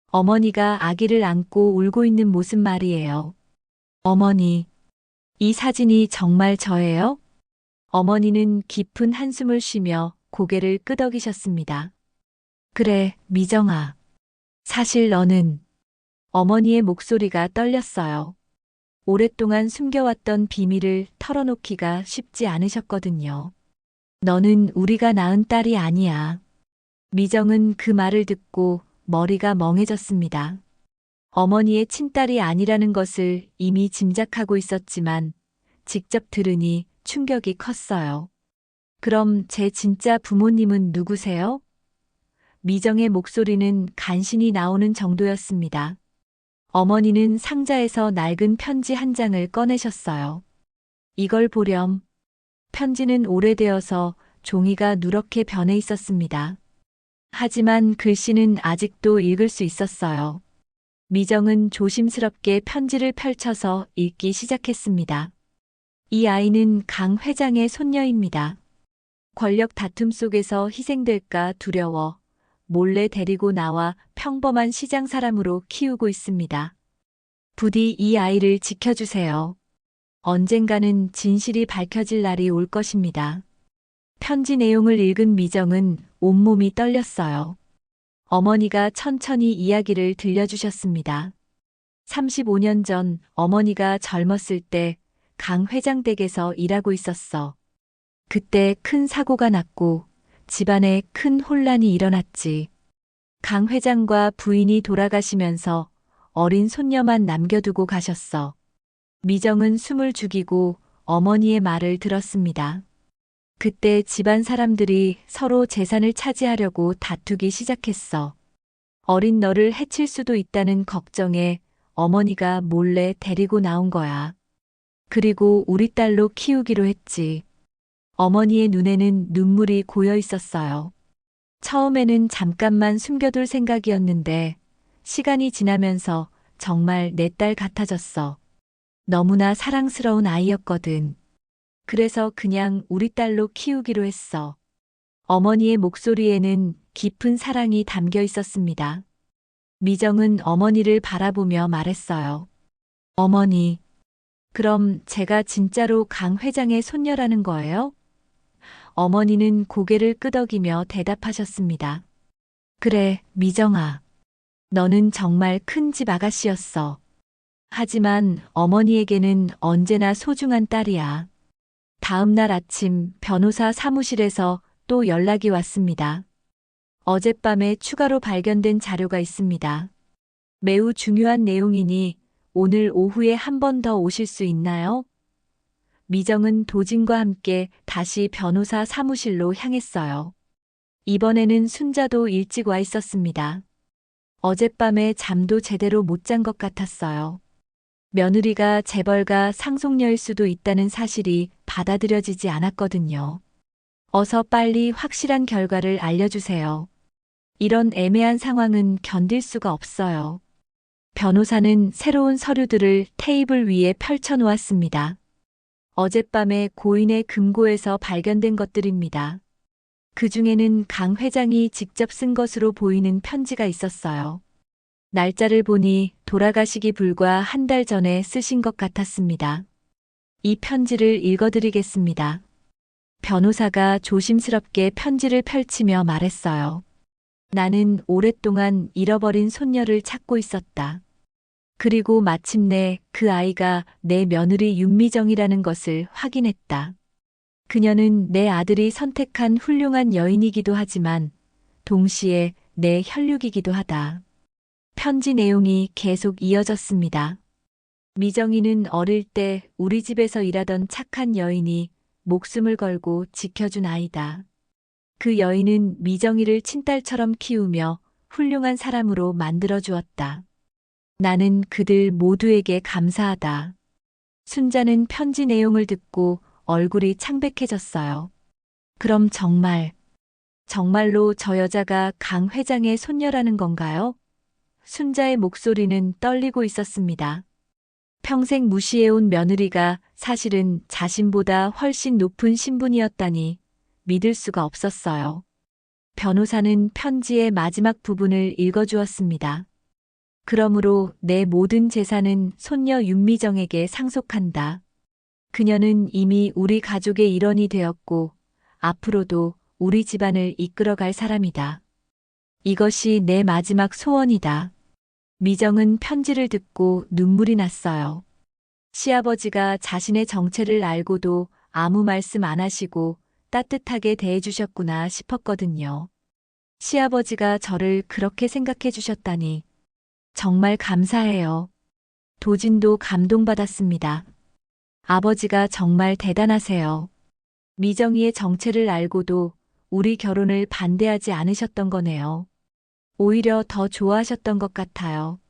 어머니가 아기를 안고 울고 있는 모습 말이에요. 어머니, 이 사진이 정말 저예요? 어머니는 깊은 한숨을 쉬며 고개를 끄덕이셨습니다. 그래, 미정아. 사실 너는 어머니의 목소리가 떨렸어요. 오랫동안 숨겨왔던 비밀을 털어놓기가 쉽지 않으셨거든요. 너는 우리가 낳은 딸이 아니야. 미정은 그 말을 듣고 머리가 멍해졌습니다. 어머니의 친딸이 아니라는 것을 이미 짐작하고 있었지만 직접 들으니 충격이 컸어요. 그럼 제 진짜 부모님은 누구세요? 미정의 목소리는 간신히 나오는 정도였습니다. 어머니는 상자에서 낡은 편지 한 장을 꺼내셨어요. 이걸 보렴. 편지는 오래되어서 종이가 누렇게 변해 있었습니다. 하지만 글씨는 아직도 읽을 수 있었어요. 미정은 조심스럽게 편지를 펼쳐서 읽기 시작했습니다. 이 아이는 강 회장의 손녀입니다. 권력 다툼 속에서 희생될까 두려워 몰래 데리고 나와 평범한 시장 사람으로 키우고 있습니다. 부디 이 아이를 지켜주세요. 언젠가는 진실이 밝혀질 날이 올 것입니다. 편지 내용을 읽은 미정은 온몸이 떨렸어요. 어머니가 천천히 이야기를 들려주셨습니다. 35년 전 어머니가 젊었을 때 강 회장 댁에서 일하고 있었어. 그때 큰 사고가 났고 집안에 큰 혼란이 일어났지. 강 회장과 부인이 돌아가시면서 어린 손녀만 남겨두고 가셨어. 미정은 숨을 죽이고 어머니의 말을 들었습니다. 그때 집안 사람들이 서로 재산을 차지하려고 다투기 시작했어. 어린 너를 해칠 수도 있다는 걱정에 어머니가 몰래 데리고 나온 거야. 그리고 우리 딸로 키우기로 했지. 어머니의 눈에는 눈물이 고여 있었어요. 처음에는 잠깐만 숨겨둘 생각이었는데 시간이 지나면서 정말 내 딸 같아졌어. 너무나 사랑스러운 아이였거든. 그래서 그냥 우리 딸로 키우기로 했어. 어머니의 목소리에는 깊은 사랑이 담겨 있었습니다. 미정은 어머니를 바라보며 말했어요. 어머니, 그럼 제가 진짜로 강 회장의 손녀라는 거예요? 어머니는 고개를 끄덕이며 대답하셨습니다. 그래, 미정아. 너는 정말 큰 집 아가씨였어. 하지만 어머니에게는 언제나 소중한 딸이야. 다음 날 아침 변호사 사무실에서 또 연락이 왔습니다. 어젯밤에 추가로 발견된 자료가 있습니다. 매우 중요한 내용이니 오늘 오후에 한 번 더 오실 수 있나요? 미정은 도진과 함께 다시 변호사 사무실로 향했어요. 이번에는 순자도 일찍 와 있었습니다. 어젯밤에 잠도 제대로 못 잔 것 같았어요. 며느리가 재벌가 상속녀일 수도 있다는 사실이 받아들여지지 않았거든요. 어서 빨리 확실한 결과를 알려주세요. 이런 애매한 상황은 견딜 수가 없어요. 변호사는 새로운 서류들을 테이블 위에 펼쳐 놓았습니다. 어젯밤에 고인의 금고에서 발견된 것들입니다. 그 중에는 강 회장이 직접 쓴 것으로 보이는 편지가 있었어요. 날짜를 보니 돌아가시기 불과 한 달 전에 쓰신 것 같았습니다. 이 편지를 읽어드리겠습니다. 변호사가 조심스럽게 편지를 펼치며 말했어요. 나는 오랫동안 잃어버린 손녀를 찾고 있었다. 그리고 마침내 그 아이가 내 며느리 윤미정이라는 것을 확인했다. 그녀는 내 아들이 선택한 훌륭한 여인이기도 하지만 동시에 내 혈육이기도 하다. 편지 내용이 계속 이어졌습니다. 미정이는 어릴 때 우리 집에서 일하던 착한 여인이 목숨을 걸고 지켜준 아이다. 그 여인은 미정이를 친딸처럼 키우며 훌륭한 사람으로 만들어 주었다. 나는 그들 모두에게 감사하다. 순자는 편지 내용을 듣고 얼굴이 창백해졌어요. 그럼 정말로 저 여자가 강 회장의 손녀라는 건가요? 순자의 목소리는 떨리고 있었습니다. 평생 무시해온 며느리가 사실은 자신보다 훨씬 높은 신분이었다니 믿을 수가 없었어요. 변호사는 편지의 마지막 부분을 읽어주었습니다. 그러므로 내 모든 재산은 손녀 윤미정에게 상속한다. 그녀는 이미 우리 가족의 일원이 되었고 앞으로도 우리 집안을 이끌어갈 사람이다. 이것이 내 마지막 소원이다. 미정은 편지를 듣고 눈물이 났어요. 시아버지가 자신의 정체를 알고도 아무 말씀 안 하시고 따뜻하게 대해주셨구나 싶었거든요. 시아버지가 저를 그렇게 생각해 주셨다니 정말 감사해요. 도진도 감동받았습니다. 아버지가 정말 대단하세요. 미정이의 정체를 알고도 우리 결혼을 반대하지 않으셨던 거네요. 오히려 더 좋아하셨던 것 같아요.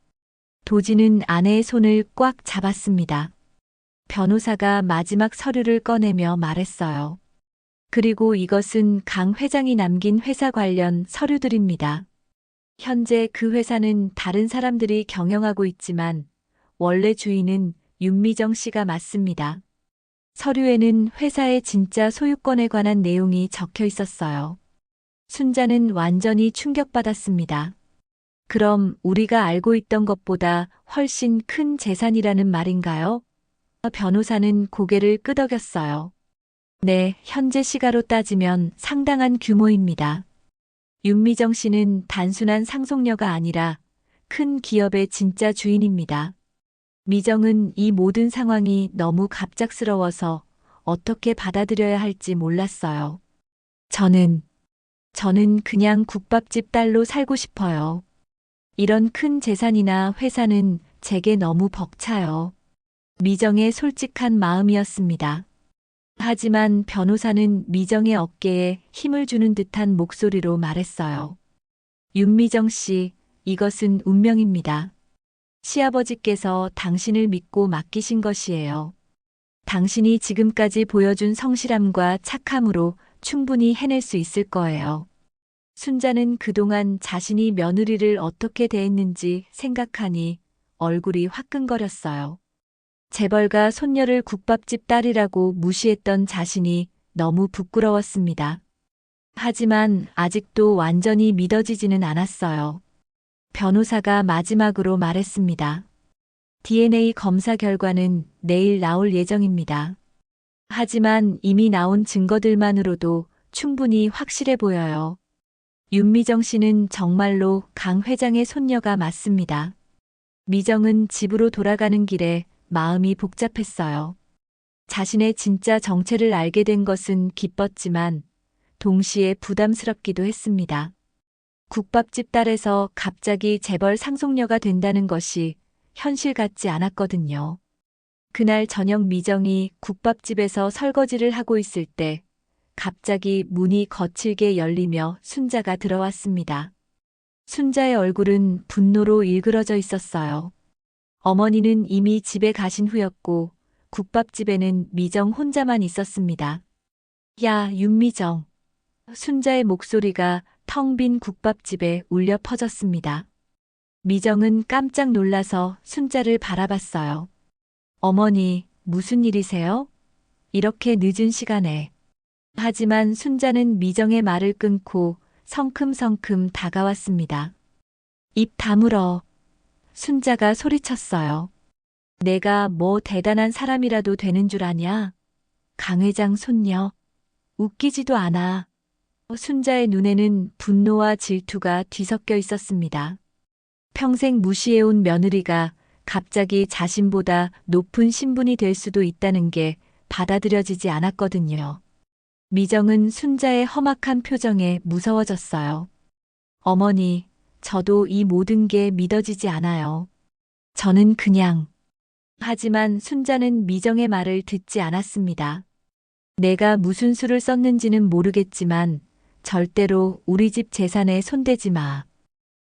도진은 아내의 손을 꽉 잡았습니다. 변호사가 마지막 서류를 꺼내며 말했어요. 그리고 이것은 강 회장이 남긴 회사 관련 서류들입니다. 현재 그 회사는 다른 사람들이 경영하고 있지만 원래 주인은 윤미정 씨가 맞습니다. 서류에는 회사의 진짜 소유권에 관한 내용이 적혀 있었어요. 순자는 완전히 충격받았습니다. 그럼 우리가 알고 있던 것보다 훨씬 큰 재산이라는 말인가요? 변호사는 고개를 끄덕였어요. 네, 현재 시가로 따지면 상당한 규모입니다. 윤미정 씨는 단순한 상속녀가 아니라 큰 기업의 진짜 주인입니다. 미정은 이 모든 상황이 너무 갑작스러워서 어떻게 받아들여야 할지 몰랐어요. 저는 그냥 국밥집 딸로 살고 싶어요. 이런 큰 재산이나 회사는 제게 너무 벅차요. 미정의 솔직한 마음이었습니다. 하지만 변호사는 미정의 어깨에 힘을 주는 듯한 목소리로 말했어요. 윤미정 씨, 이것은 운명입니다. 시아버지께서 당신을 믿고 맡기신 것이에요. 당신이 지금까지 보여준 성실함과 착함으로 충분히 해낼 수 있을 거예요. 순자는 그동안 자신이 며느리를 어떻게 대했는지 생각하니 얼굴이 화끈거렸어요. 재벌가 손녀를 국밥집 딸이라고 무시했던 자신이 너무 부끄러웠습니다. 하지만 아직도 완전히 믿어지지는 않았어요. 변호사가 마지막으로 말했습니다. DNA 검사 결과는 내일 나올 예정입니다. 하지만 이미 나온 증거들만으로도 충분히 확실해 보여요. 윤미정 씨는 정말로 강 회장의 손녀가 맞습니다. 미정은 집으로 돌아가는 길에 마음이 복잡했어요. 자신의 진짜 정체를 알게 된 것은 기뻤지만 동시에 부담스럽기도 했습니다. 국밥집 딸에서 갑자기 재벌 상속녀가 된다는 것이 현실 같지 않았거든요. 그날 저녁 미정이 국밥집에서 설거지를 하고 있을 때 갑자기 문이 거칠게 열리며 순자가 들어왔습니다. 순자의 얼굴은 분노로 일그러져 있었어요. 어머니는 이미 집에 가신 후였고 국밥집에는 미정 혼자만 있었습니다. 야, 윤미정. 순자의 목소리가 텅 빈 국밥집에 울려 퍼졌습니다. 미정은 깜짝 놀라서 순자를 바라봤어요. 어머니, 무슨 일이세요? 이렇게 늦은 시간에. 하지만 순자는 미정의 말을 끊고 성큼성큼 다가왔습니다. 입 다물어. 순자가 소리쳤어요. 내가 뭐 대단한 사람이라도 되는 줄 아냐? 강 회장 손녀. 웃기지도 않아. 순자의 눈에는 분노와 질투가 뒤섞여 있었습니다. 평생 무시해온 며느리가 갑자기 자신보다 높은 신분이 될 수도 있다는 게 받아들여지지 않았거든요. 미정은 순자의 험악한 표정에 무서워졌어요. 어머니, 저도 이 모든 게 믿어지지 않아요. 저는 그냥. 하지만 순자는 미정의 말을 듣지 않았습니다. 내가 무슨 수를 썼는지는 모르겠지만 절대로 우리 집 재산에 손대지 마.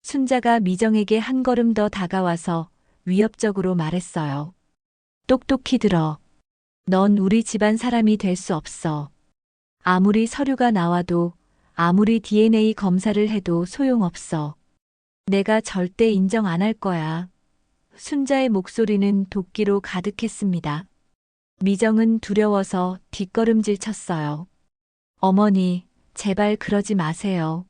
순자가 미정에게 한 걸음 더 다가와서 위협적으로 말했어요. 똑똑히 들어. 넌 우리 집안 사람이 될 수 없어. 아무리 서류가 나와도 아무리 DNA 검사를 해도 소용없어. 내가 절대 인정 안 할 거야. 순자의 목소리는 도끼로 가득했습니다. 미정은 두려워서 뒷걸음질 쳤어요. 어머니, 제발 그러지 마세요.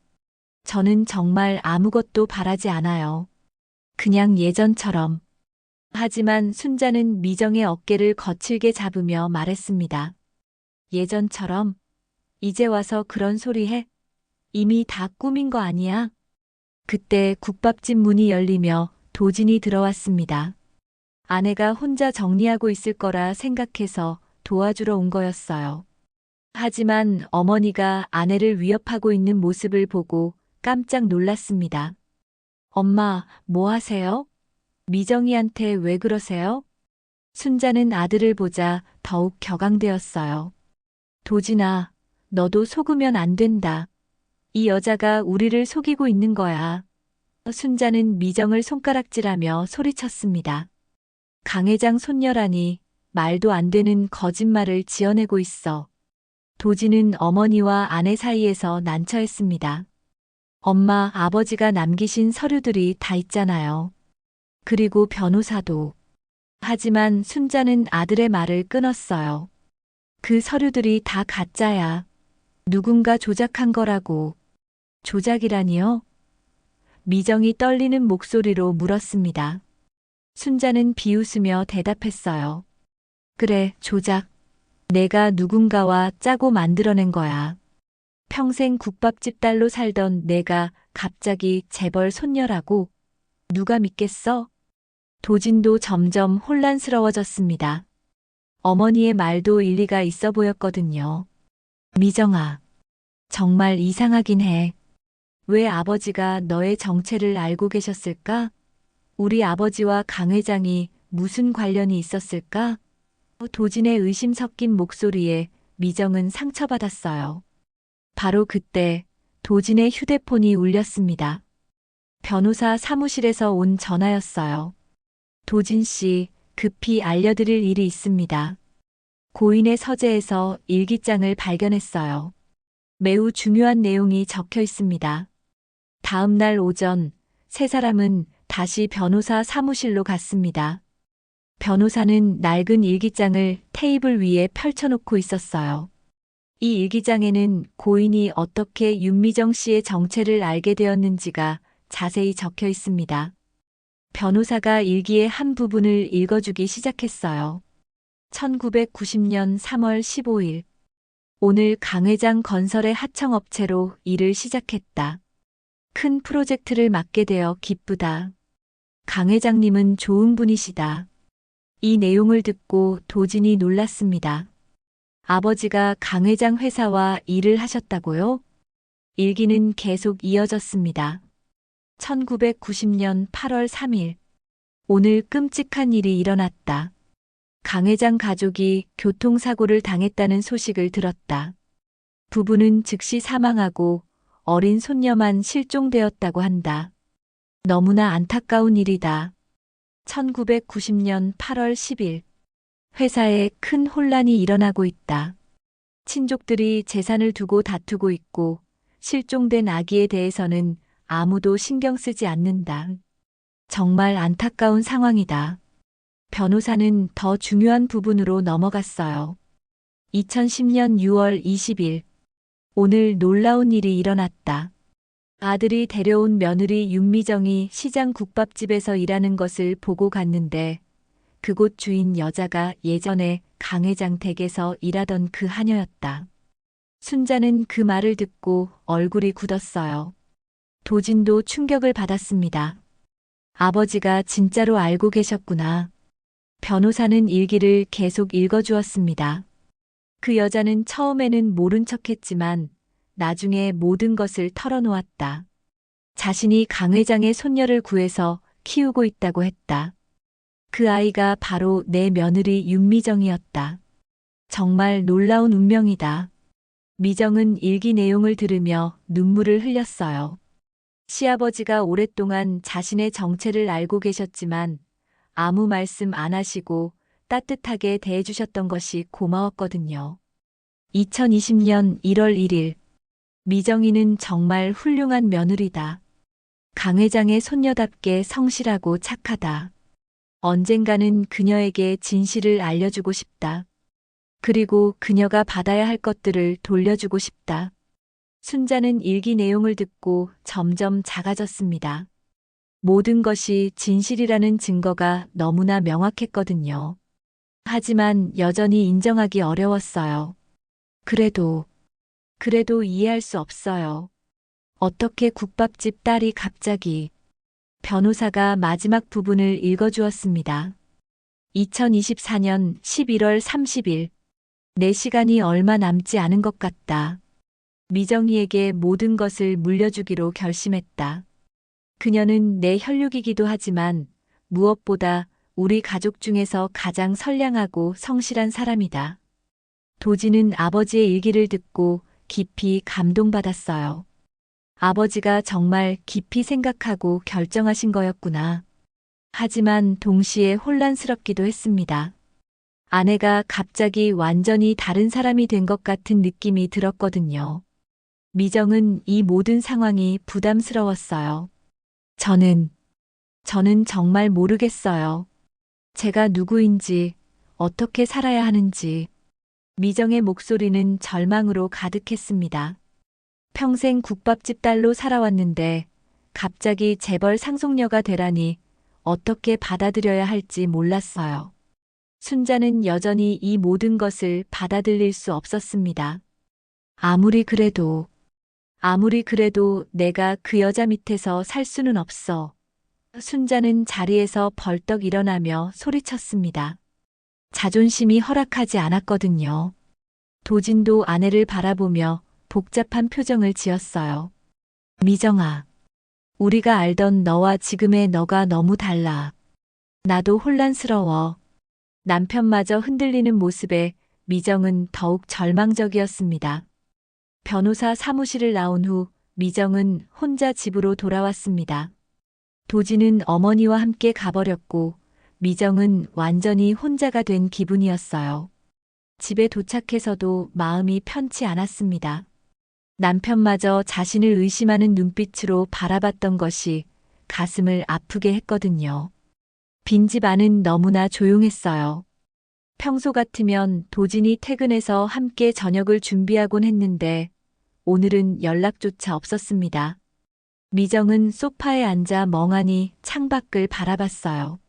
저는 정말 아무것도 바라지 않아요. 그냥 예전처럼. 하지만 순자는 미정의 어깨를 거칠게 잡으며 말했습니다. 예전처럼? 이제 와서 그런 소리 해? 이미 다 꿈인 거 아니야? 그때 국밥집 문이 열리며 도진이 들어왔습니다. 아내가 혼자 정리하고 있을 거라 생각해서 도와주러 온 거였어요. 하지만 어머니가 아내를 위협하고 있는 모습을 보고 깜짝 놀랐습니다. 엄마, 뭐 하세요? 미정이한테 왜 그러세요? 순자는 아들을 보자 더욱 격앙되었어요. 도진아, 너도 속으면 안 된다. 이 여자가 우리를 속이고 있는 거야. 순자는 미정을 손가락질하며 소리쳤습니다. 강 회장 손녀라니 말도 안 되는 거짓말을 지어내고 있어. 도진은 어머니와 아내 사이에서 난처했습니다. 엄마, 아버지가 남기신 서류들이 다 있잖아요. 그리고 변호사도. 하지만 순자는 아들의 말을 끊었어요. 그 서류들이 다 가짜야. 누군가 조작한 거라고. 조작이라니요? 미정이 떨리는 목소리로 물었습니다. 순자는 비웃으며 대답했어요. 그래, 조작. 내가 누군가와 짜고 만들어낸 거야. 평생 국밥집 딸로 살던 내가 갑자기 재벌 손녀라고? 누가 믿겠어? 도진도 점점 혼란스러워졌습니다. 어머니의 말도 일리가 있어 보였거든요. 미정아, 정말 이상하긴 해. 왜 아버지가 너의 정체를 알고 계셨을까? 우리 아버지와 강 회장이 무슨 관련이 있었을까? 도진의 의심 섞인 목소리에 미정은 상처받았어요. 바로 그때 도진의 휴대폰이 울렸습니다. 변호사 사무실에서 온 전화였어요. 도진 씨, 급히 알려드릴 일이 있습니다. 고인의 서재에서 일기장을 발견했어요. 매우 중요한 내용이 적혀 있습니다. 다음 날 오전, 세 사람은 다시 변호사 사무실로 갔습니다. 변호사는 낡은 일기장을 테이블 위에 펼쳐놓고 있었어요. 이 일기장에는 고인이 어떻게 윤미정 씨의 정체를 알게 되었는지가 자세히 적혀 있습니다. 변호사가 일기의 한 부분을 읽어주기 시작했어요. 1990년 3월 15일. 오늘 강 회장 건설의 하청업체로 일을 시작했다. 큰 프로젝트를 맡게 되어 기쁘다. 강 회장님은 좋은 분이시다. 이 내용을 듣고 도진이 놀랐습니다. 아버지가 강 회장 회사와 일을 하셨다고요? 일기는 계속 이어졌습니다. 1990년 8월 3일. 오늘 끔찍한 일이 일어났다. 강 회장 가족이 교통사고를 당했다는 소식을 들었다. 부부는 즉시 사망하고 어린 손녀만 실종되었다고 한다. 너무나 안타까운 일이다. 1990년 8월 10일. 회사에 큰 혼란이 일어나고 있다. 친족들이 재산을 두고 다투고 있고 실종된 아기에 대해서는 아무도 신경 쓰지 않는다. 정말 안타까운 상황이다. 변호사는 더 중요한 부분으로 넘어갔어요. 2010년 6월 20일. 오늘 놀라운 일이 일어났다. 아들이 데려온 며느리 윤미정이 시장 국밥집에서 일하는 것을 보고 갔는데 그곳 주인 여자가 예전에 강 회장 댁에서 일하던 그 하녀였다. 순자는 그 말을 듣고 얼굴이 굳었어요. 도진도 충격을 받았습니다. 아버지가 진짜로 알고 계셨구나. 변호사는 일기를 계속 읽어주었습니다. 그 여자는 처음에는 모른 척했지만 나중에 모든 것을 털어놓았다. 자신이 강 회장의 손녀를 구해서 키우고 있다고 했다. 그 아이가 바로 내 며느리 윤미정이었다. 정말 놀라운 운명이다. 미정은 일기 내용을 들으며 눈물을 흘렸어요. 시아버지가 오랫동안 자신의 정체를 알고 계셨지만 아무 말씀 안 하시고 따뜻하게 대해주셨던 것이 고마웠거든요. 2020년 1월 1일. 미정이는 정말 훌륭한 며느리다. 강 회장의 손녀답게 성실하고 착하다. 언젠가는 그녀에게 진실을 알려주고 싶다. 그리고 그녀가 받아야 할 것들을 돌려주고 싶다. 순자는 일기 내용을 듣고 점점 작아졌습니다. 모든 것이 진실이라는 증거가 너무나 명확했거든요. 하지만 여전히 인정하기 어려웠어요. 그래도 이해할 수 없어요. 어떻게 국밥집 딸이 갑자기. 변호사가 마지막 부분을 읽어주었습니다. 2024년 11월 30일. 내 시간이 얼마 남지 않은 것 같다. 미정이에게 모든 것을 물려주기로 결심했다. 그녀는 내 혈육이기도 하지만 무엇보다 우리 가족 중에서 가장 선량하고 성실한 사람이다. 도지는 아버지의 일기를 듣고 깊이 감동받았어요. 아버지가 정말 깊이 생각하고 결정하신 거였구나. 하지만 동시에 혼란스럽기도 했습니다. 아내가 갑자기 완전히 다른 사람이 된 것 같은 느낌이 들었거든요. 미정은 이 모든 상황이 부담스러웠어요. 저는 정말 모르겠어요. 제가 누구인지, 어떻게 살아야 하는지. 미정의 목소리는 절망으로 가득했습니다. 평생 국밥집 딸로 살아왔는데 갑자기 재벌 상속녀가 되라니 어떻게 받아들여야 할지 몰랐어요. 순자는 여전히 이 모든 것을 받아들일 수 없었습니다. 아무리 그래도 내가 그 여자 밑에서 살 수는 없어. 순자는 자리에서 벌떡 일어나며 소리쳤습니다. 자존심이 허락하지 않았거든요. 도진도 아내를 바라보며 복잡한 표정을 지었어요. 미정아, 우리가 알던 너와 지금의 너가 너무 달라. 나도 혼란스러워. 남편마저 흔들리는 모습에 미정은 더욱 절망적이었습니다. 변호사 사무실을 나온 후 미정은 혼자 집으로 돌아왔습니다. 도지는 어머니와 함께 가버렸고 미정은 완전히 혼자가 된 기분이었어요. 집에 도착해서도 마음이 편치 않았습니다. 남편마저 자신을 의심하는 눈빛으로 바라봤던 것이 가슴을 아프게 했거든요. 빈집 안은 너무나 조용했어요. 평소 같으면 도진이 퇴근해서 함께 저녁을 준비하곤 했는데 오늘은 연락조차 없었습니다. 미정은 소파에 앉아 멍하니 창밖을 바라봤어요.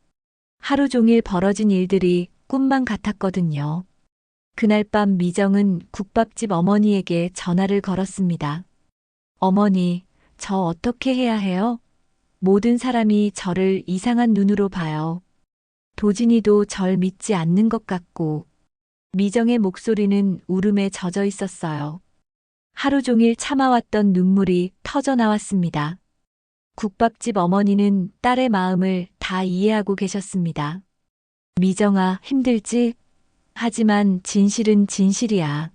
하루 종일 벌어진 일들이 꿈만 같았거든요. 그날 밤 미정은 국밥집 어머니에게 전화를 걸었습니다. 어머니, 저 어떻게 해야 해요? 모든 사람이 저를 이상한 눈으로 봐요. 도진이도 절 믿지 않는 것 같고. 미정의 목소리는 울음에 젖어 있었어요. 하루 종일 참아왔던 눈물이 터져 나왔습니다. 국밥집 어머니는 딸의 마음을 다 이해하고 계셨습니다. 미정아, 힘들지? 하지만 진실은 진실이야.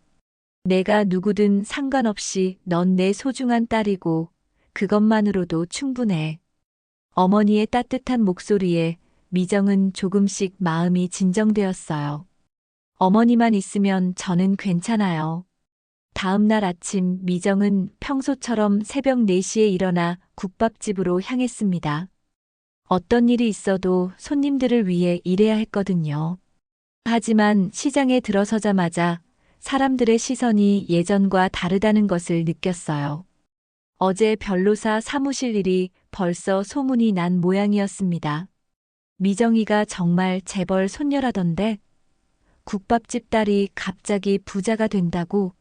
내가 누구든 상관없이 넌 내 소중한 딸이고 그것만으로도 충분해. 어머니의 따뜻한 목소리에 미정은 조금씩 마음이 진정되었어요. 어머니만 있으면 저는 괜찮아요. 다음 날 아침 미정은 평소처럼 새벽 4시에 일어나 국밥집으로 향했습니다. 어떤 일이 있어도 손님들을 위해 일해야 했거든요. 하지만 시장에 들어서자마자 사람들의 시선이 예전과 다르다는 것을 느꼈어요. 어제 변호사 사무실 일이 벌써 소문이 난 모양이었습니다. 미정이가 정말 재벌 손녀라던데 국밥집 딸이 갑자기 부자가 된다고?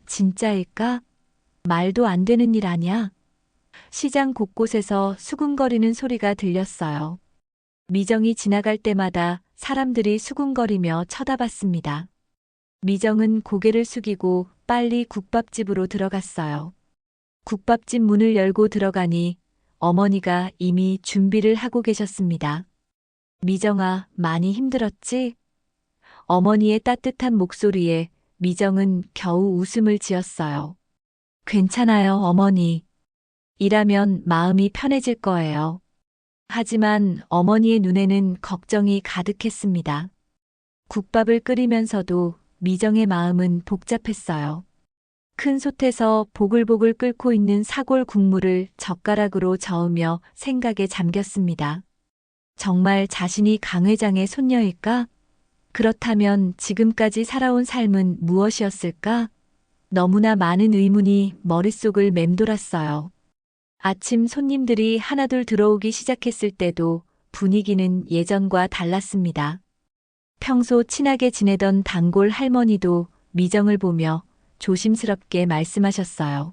진짜일까? 말도 안 되는 일 아냐? 시장 곳곳에서 수군거리는 소리가 들렸어요. 미정이 지나갈 때마다 사람들이 수군거리며 쳐다봤습니다. 미정은 고개를 숙이고 빨리 국밥집으로 들어갔어요. 국밥집 문을 열고 들어가니 어머니가 이미 준비를 하고 계셨습니다. 미정아, 많이 힘들었지? 어머니의 따뜻한 목소리에 미정은 겨우 웃음을 지었어요. 괜찮아요, 어머니. 일하면 마음이 편해질 거예요. 하지만 어머니의 눈에는 걱정이 가득했습니다. 국밥을 끓이면서도 미정의 마음은 복잡했어요. 큰 솥에서 보글보글 끓고 있는 사골 국물을 젓가락으로 저으며 생각에 잠겼습니다. 정말 자신이 강 회장의 손녀일까? 그렇다면 지금까지 살아온 삶은 무엇이었을까? 너무나 많은 의문이 머릿속을 맴돌았어요. 아침 손님들이 하나둘 들어오기 시작했을 때도 분위기는 예전과 달랐습니다. 평소 친하게 지내던 단골 할머니도 미정을 보며 조심스럽게 말씀하셨어요.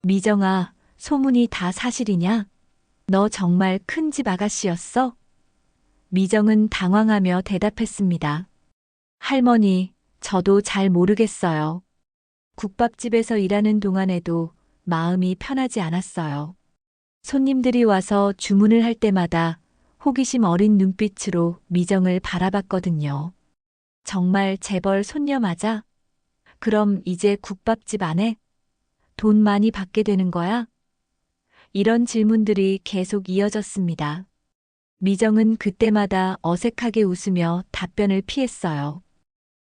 미정아, 소문이 다 사실이냐? 너 정말 큰 집 아가씨였어? 미정은 당황하며 대답했습니다. 할머니, 저도 잘 모르겠어요. 국밥집에서 일하는 동안에도 마음이 편하지 않았어요. 손님들이 와서 주문을 할 때마다 호기심 어린 눈빛으로 미정을 바라봤거든요. 정말 재벌 손녀 맞아? 그럼 이제 국밥집 안 해? 돈 많이 받게 되는 거야? 이런 질문들이 계속 이어졌습니다. 미정은 그때마다 어색하게 웃으며 답변을 피했어요.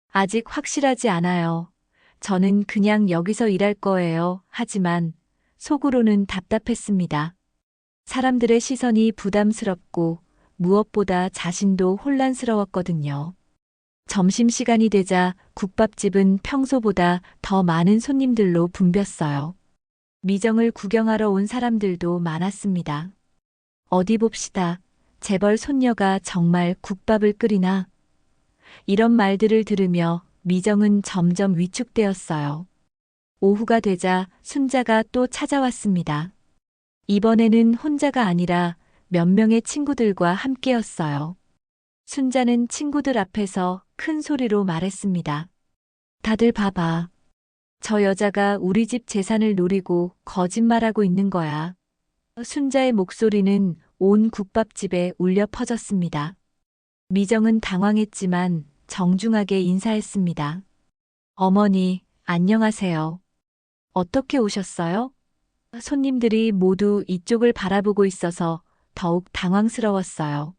아직 확실하지 않아요. 저는 그냥 여기서 일할 거예요. 하지만 속으로는 답답했습니다. 사람들의 시선이 부담스럽고 무엇보다 자신도 혼란스러웠거든요. 점심시간이 되자 국밥집은 평소보다 더 많은 손님들로 붐볐어요. 미정을 구경하러 온 사람들도 많았습니다. 어디 봅시다. 재벌 손녀가 정말 국밥을 끓이나? 이런 말들을 들으며 미정은 점점 위축되었어요. 오후가 되자 순자가 또 찾아왔습니다. 이번에는 혼자가 아니라 몇 명의 친구들과 함께였어요. 순자는 친구들 앞에서 큰 소리로 말했습니다. 다들 봐봐. 저 여자가 우리 집 재산을 노리고 거짓말하고 있는 거야. 순자의 목소리는 온 국밥집에 울려 퍼졌습니다. 미정은 당황했지만 정중하게 인사했습니다. 어머니, 안녕하세요. 어떻게 오셨어요? 손님들이 모두 이쪽을 바라보고 있어서 더욱 당황스러웠어요.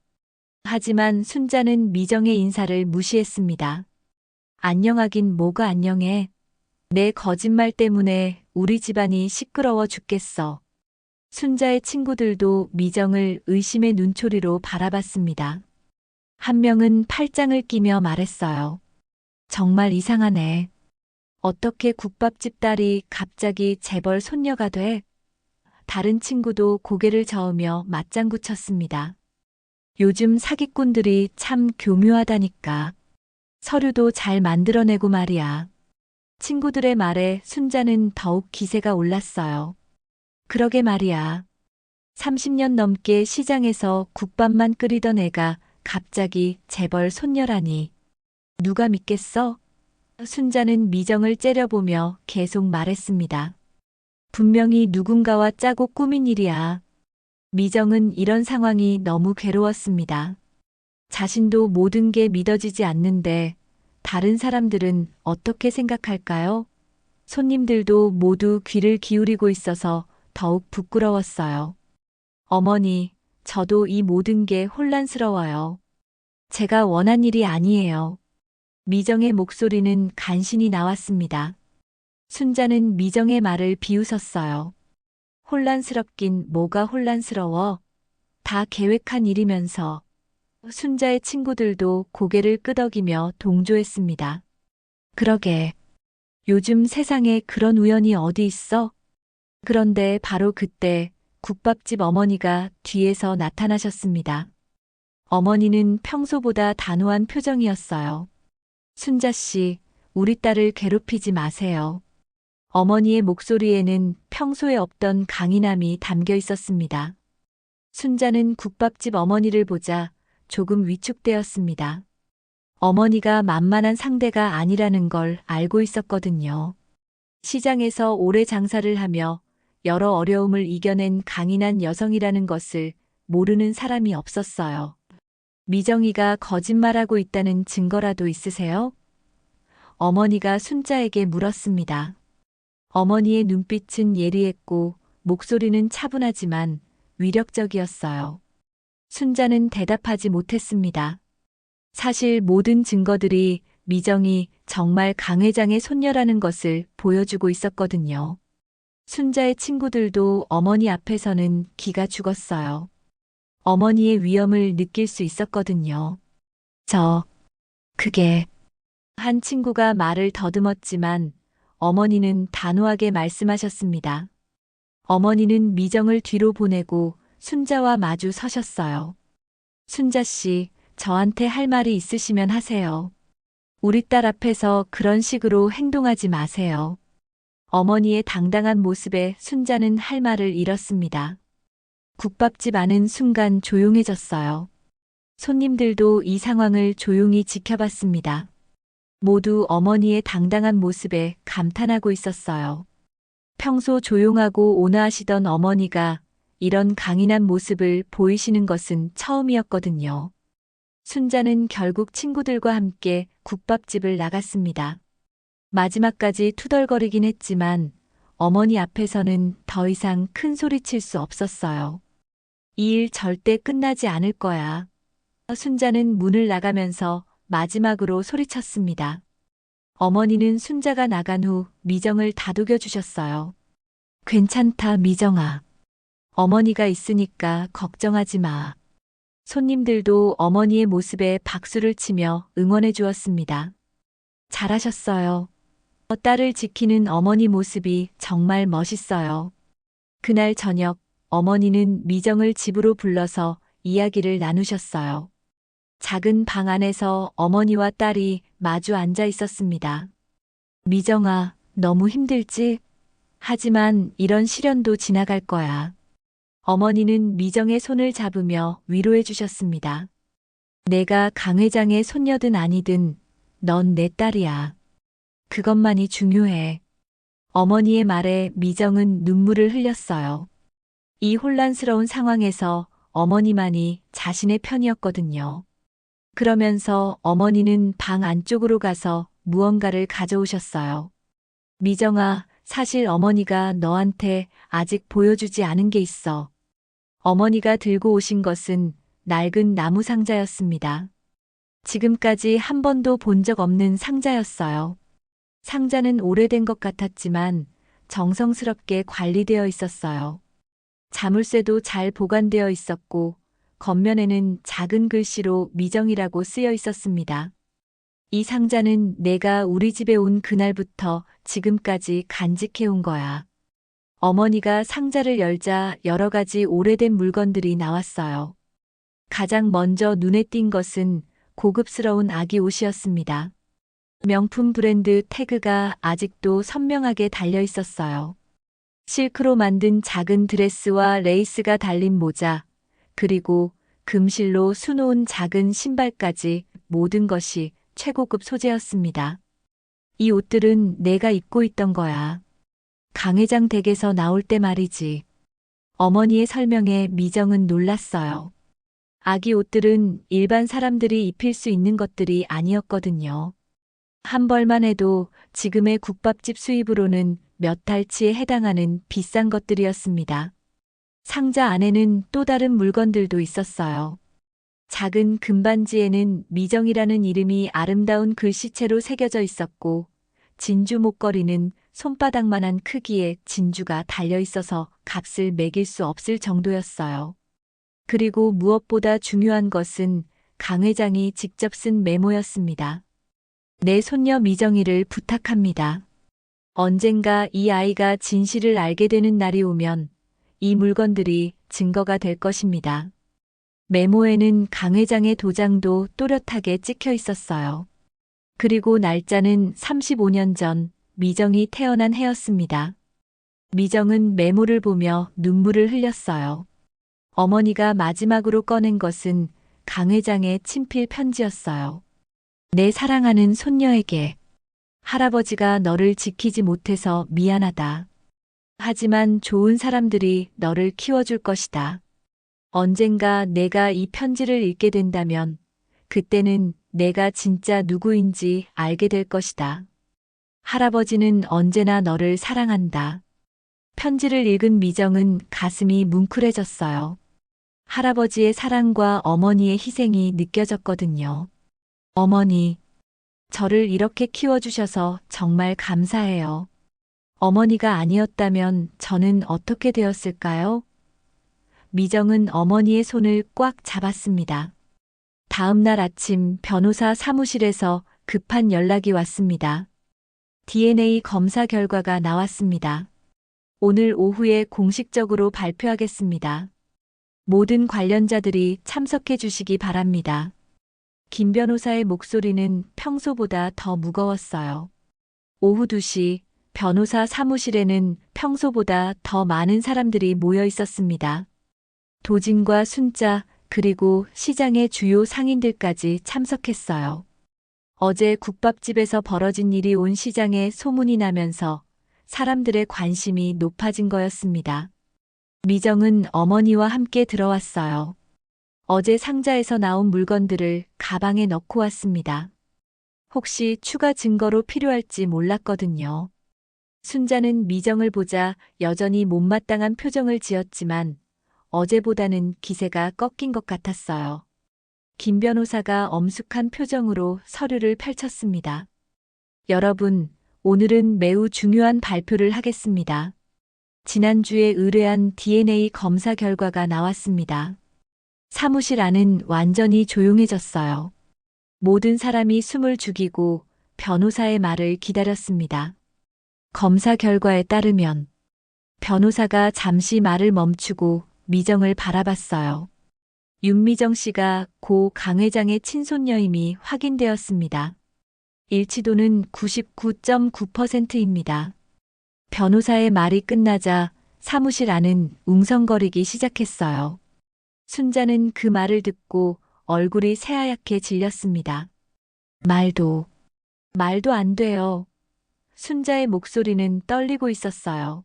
하지만 순자는 미정의 인사를 무시했습니다. 안녕하긴 뭐가 안녕해. 내 거짓말 때문에 우리 집안이 시끄러워 죽겠어. 순자의 친구들도 미정을 의심의 눈초리로 바라봤습니다. 한 명은 팔짱을 끼며 말했어요. 정말 이상하네. 어떻게 국밥집 딸이 갑자기 재벌 손녀가 돼? 다른 친구도 고개를 저으며 맞장구 쳤습니다. 요즘 사기꾼들이 참 교묘하다니까. 서류도 잘 만들어내고 말이야. 친구들의 말에 순자는 더욱 기세가 올랐어요. 그러게 말이야. 30년 넘게 시장에서 국밥만 끓이던 애가 갑자기 재벌 손녀라니. 누가 믿겠어? 순자는 미정을 째려보며 계속 말했습니다. 분명히 누군가와 짜고 꾸민 일이야. 미정은 이런 상황이 너무 괴로웠습니다. 자신도 모든 게 믿어지지 않는데 다른 사람들은 어떻게 생각할까요? 손님들도 모두 귀를 기울이고 있어서 더욱 부끄러웠어요. 어머니, 저도 이 모든 게 혼란스러워요. 제가 원한 일이 아니에요. 미정의 목소리는 간신히 나왔습니다. 순자는 미정의 말을 비웃었어요. 혼란스럽긴 뭐가 혼란스러워. 다 계획한 일이면서. 순자의 친구들도 고개를 끄덕이며 동조했습니다. 그러게. 요즘 세상에 그런 우연이 어디 있어? 그런데 바로 그때 국밥집 어머니가 뒤에서 나타나셨습니다. 어머니는 평소보다 단호한 표정이었어요. 순자 씨, 우리 딸을 괴롭히지 마세요. 어머니의 목소리에는 평소에 없던 강인함이 담겨 있었습니다. 순자는 국밥집 어머니를 보자 조금 위축되었습니다. 어머니가 만만한 상대가 아니라는 걸 알고 있었거든요. 시장에서 오래 장사를 하며 여러 어려움을 이겨낸 강인한 여성이라는 것을 모르는 사람이 없었어요. 미정이가 거짓말하고 있다는 증거라도 있으세요? 어머니가 순자에게 물었습니다. 어머니의 눈빛은 예리했고 목소리는 차분하지만 위력적이었어요. 순자는 대답하지 못했습니다. 사실 모든 증거들이 미정이 정말 강 회장의 손녀라는 것을 보여주고 있었거든요. 순자의 친구들도 어머니 앞에서는 기가 죽었어요. 어머니의 위험을 느낄 수 있었거든요. 그게 한 친구가 말을 더듬었지만 어머니는 단호하게 말씀하셨습니다. 어머니는 미정을 뒤로 보내고 순자와 마주 서셨어요. 순자 씨, 저한테 할 말이 있으시면 하세요. 우리 딸 앞에서 그런 식으로 행동하지 마세요. 어머니의 당당한 모습에 순자는 할 말을 잃었습니다. 국밥집 안은 순간 조용해졌어요. 손님들도 이 상황을 조용히 지켜봤습니다. 모두 어머니의 당당한 모습에 감탄하고 있었어요. 평소 조용하고 온화하시던 어머니가 이런 강인한 모습을 보이시는 것은 처음이었거든요. 순자는 결국 친구들과 함께 국밥집을 나갔습니다. 마지막까지 투덜거리긴 했지만 어머니 앞에서는 더 이상 큰 소리 칠 수 없었어요. 이 일 절대 끝나지 않을 거야. 순자는 문을 나가면서 마지막으로 소리쳤습니다. 어머니는 순자가 나간 후 미정을 다독여 주셨어요. 괜찮다, 미정아. 어머니가 있으니까 걱정하지 마. 손님들도 어머니의 모습에 박수를 치며 응원해 주었습니다. 잘하셨어요. 딸을 지키는 어머니 모습이 정말 멋있어요. 그날 저녁 어머니는 미정을 집으로 불러서 이야기를 나누셨어요. 작은 방 안에서 어머니와 딸이 마주 앉아 있었습니다. 미정아, 너무 힘들지? 하지만 이런 시련도 지나갈 거야. 어머니는 미정의 손을 잡으며 위로해 주셨습니다. 내가 강 회장의 손녀든 아니든 넌 내 딸이야. 그것만이 중요해. 어머니의 말에 미정은 눈물을 흘렸어요. 이 혼란스러운 상황에서 어머니만이 자신의 편이었거든요. 그러면서 어머니는 방 안쪽으로 가서 무언가를 가져오셨어요. 미정아, 사실 어머니가 너한테 아직 보여주지 않은 게 있어. 어머니가 들고 오신 것은 낡은 나무 상자였습니다. 지금까지 한 번도 본 적 없는 상자였어요. 상자는 오래된 것 같았지만 정성스럽게 관리되어 있었어요. 자물쇠도 잘 보관되어 있었고 겉면에는 작은 글씨로 미정이라고 쓰여 있었습니다. 이 상자는 내가 우리 집에 온 그날부터 지금까지 간직해 온 거야. 어머니가 상자를 열자 여러 가지 오래된 물건들이 나왔어요. 가장 먼저 눈에 띈 것은 고급스러운 아기 옷이었습니다. 명품 브랜드 태그가 아직도 선명하게 달려 있었어요. 실크로 만든 작은 드레스와 레이스가 달린 모자, 그리고 금실로 수놓은 작은 신발까지 모든 것이 최고급 소재였습니다. 이 옷들은 내가 입고 있던 거야. 강 회장 댁에서 나올 때 말이지. 어머니의 설명에 미정은 놀랐어요. 아기 옷들은 일반 사람들이 입힐 수 있는 것들이 아니었거든요. 한 벌만 해도 지금의 국밥집 수입으로는 몇 달치에 해당하는 비싼 것들이었습니다. 상자 안에는 또 다른 물건들도 있었어요. 작은 금반지에는 미정이라는 이름이 아름다운 글씨체로 새겨져 있었고, 진주 목걸이는 손바닥만한 크기의 진주가 달려 있어서 값을 매길 수 없을 정도였어요. 그리고 무엇보다 중요한 것은 강 회장이 직접 쓴 메모였습니다. 내 손녀 미정이를 부탁합니다. 언젠가 이 아이가 진실을 알게 되는 날이 오면 이 물건들이 증거가 될 것입니다. 메모에는 강 회장의 도장도 또렷하게 찍혀 있었어요. 그리고 날짜는 35년 전 미정이 태어난 해였습니다. 미정은 메모를 보며 눈물을 흘렸어요. 어머니가 마지막으로 꺼낸 것은 강 회장의 친필 편지였어요. 내 사랑하는 손녀에게 할아버지가 너를 지키지 못해서 미안하다. 하지만 좋은 사람들이 너를 키워줄 것이다. 언젠가 내가 이 편지를 읽게 된다면 그때는 내가 진짜 누구인지 알게 될 것이다. 할아버지는 언제나 너를 사랑한다. 편지를 읽은 미정은 가슴이 뭉클해졌어요. 할아버지의 사랑과 어머니의 희생이 느껴졌거든요. 어머니, 저를 이렇게 키워주셔서 정말 감사해요. 어머니가 아니었다면 저는 어떻게 되었을까요? 미정은 어머니의 손을 꽉 잡았습니다. 다음 날 아침 변호사 사무실에서 급한 연락이 왔습니다. DNA 검사 결과가 나왔습니다. 오늘 오후에 공식적으로 발표하겠습니다. 모든 관련자들이 참석해 주시기 바랍니다. 김 변호사의 목소리는 평소보다 더 무거웠어요. 오후 2시 변호사 사무실에는 평소보다 더 많은 사람들이 모여 있었습니다. 도진과 순자 그리고 시장의 주요 상인들까지 참석했어요. 어제 국밥집에서 벌어진 일이 온 시장에 소문이 나면서 사람들의 관심이 높아진 거였습니다. 미정은 어머니와 함께 들어왔어요. 어제 상자에서 나온 물건들을 가방에 넣고 왔습니다. 혹시 추가 증거로 필요할지 몰랐거든요. 순자는 미정을 보자 여전히 못마땅한 표정을 지었지만 어제보다는 기세가 꺾인 것 같았어요. 김 변호사가 엄숙한 표정으로 서류를 펼쳤습니다. 여러분, 오늘은 매우 중요한 발표를 하겠습니다. 지난주에 의뢰한 DNA 검사 결과가 나왔습니다. 사무실 안은 완전히 조용해졌어요. 모든 사람이 숨을 죽이고 변호사의 말을 기다렸습니다. 검사 결과에 따르면 변호사가 잠시 말을 멈추고 미정을 바라봤어요. 윤미정 씨가 고 강 회장의 친손녀임이 확인되었습니다. 일치도는 99.9%입니다. 변호사의 말이 끝나자 사무실 안은 웅성거리기 시작했어요. 순자는 그 말을 듣고 얼굴이 새하얗게 질렸습니다. 말도 안 돼요. 순자의 목소리는 떨리고 있었어요.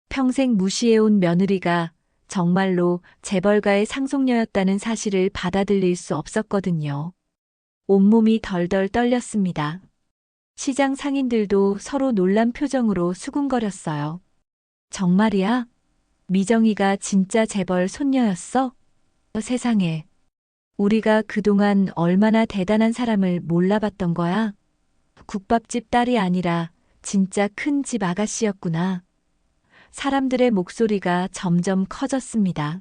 평생 무시해온 며느리가 정말로 재벌가의 상속녀였다는 사실을 받아들일 수 없었거든요. 온몸이 덜덜 떨렸습니다. 시장 상인들도 서로 놀란 표정으로 수군거렸어요. 정말이야? 미정이가 진짜 재벌 손녀였어? 세상에. 우리가 그동안 얼마나 대단한 사람을 몰라봤던 거야? 국밥집 딸이 아니라 진짜 큰 집 아가씨였구나. 사람들의 목소리가 점점 커졌습니다.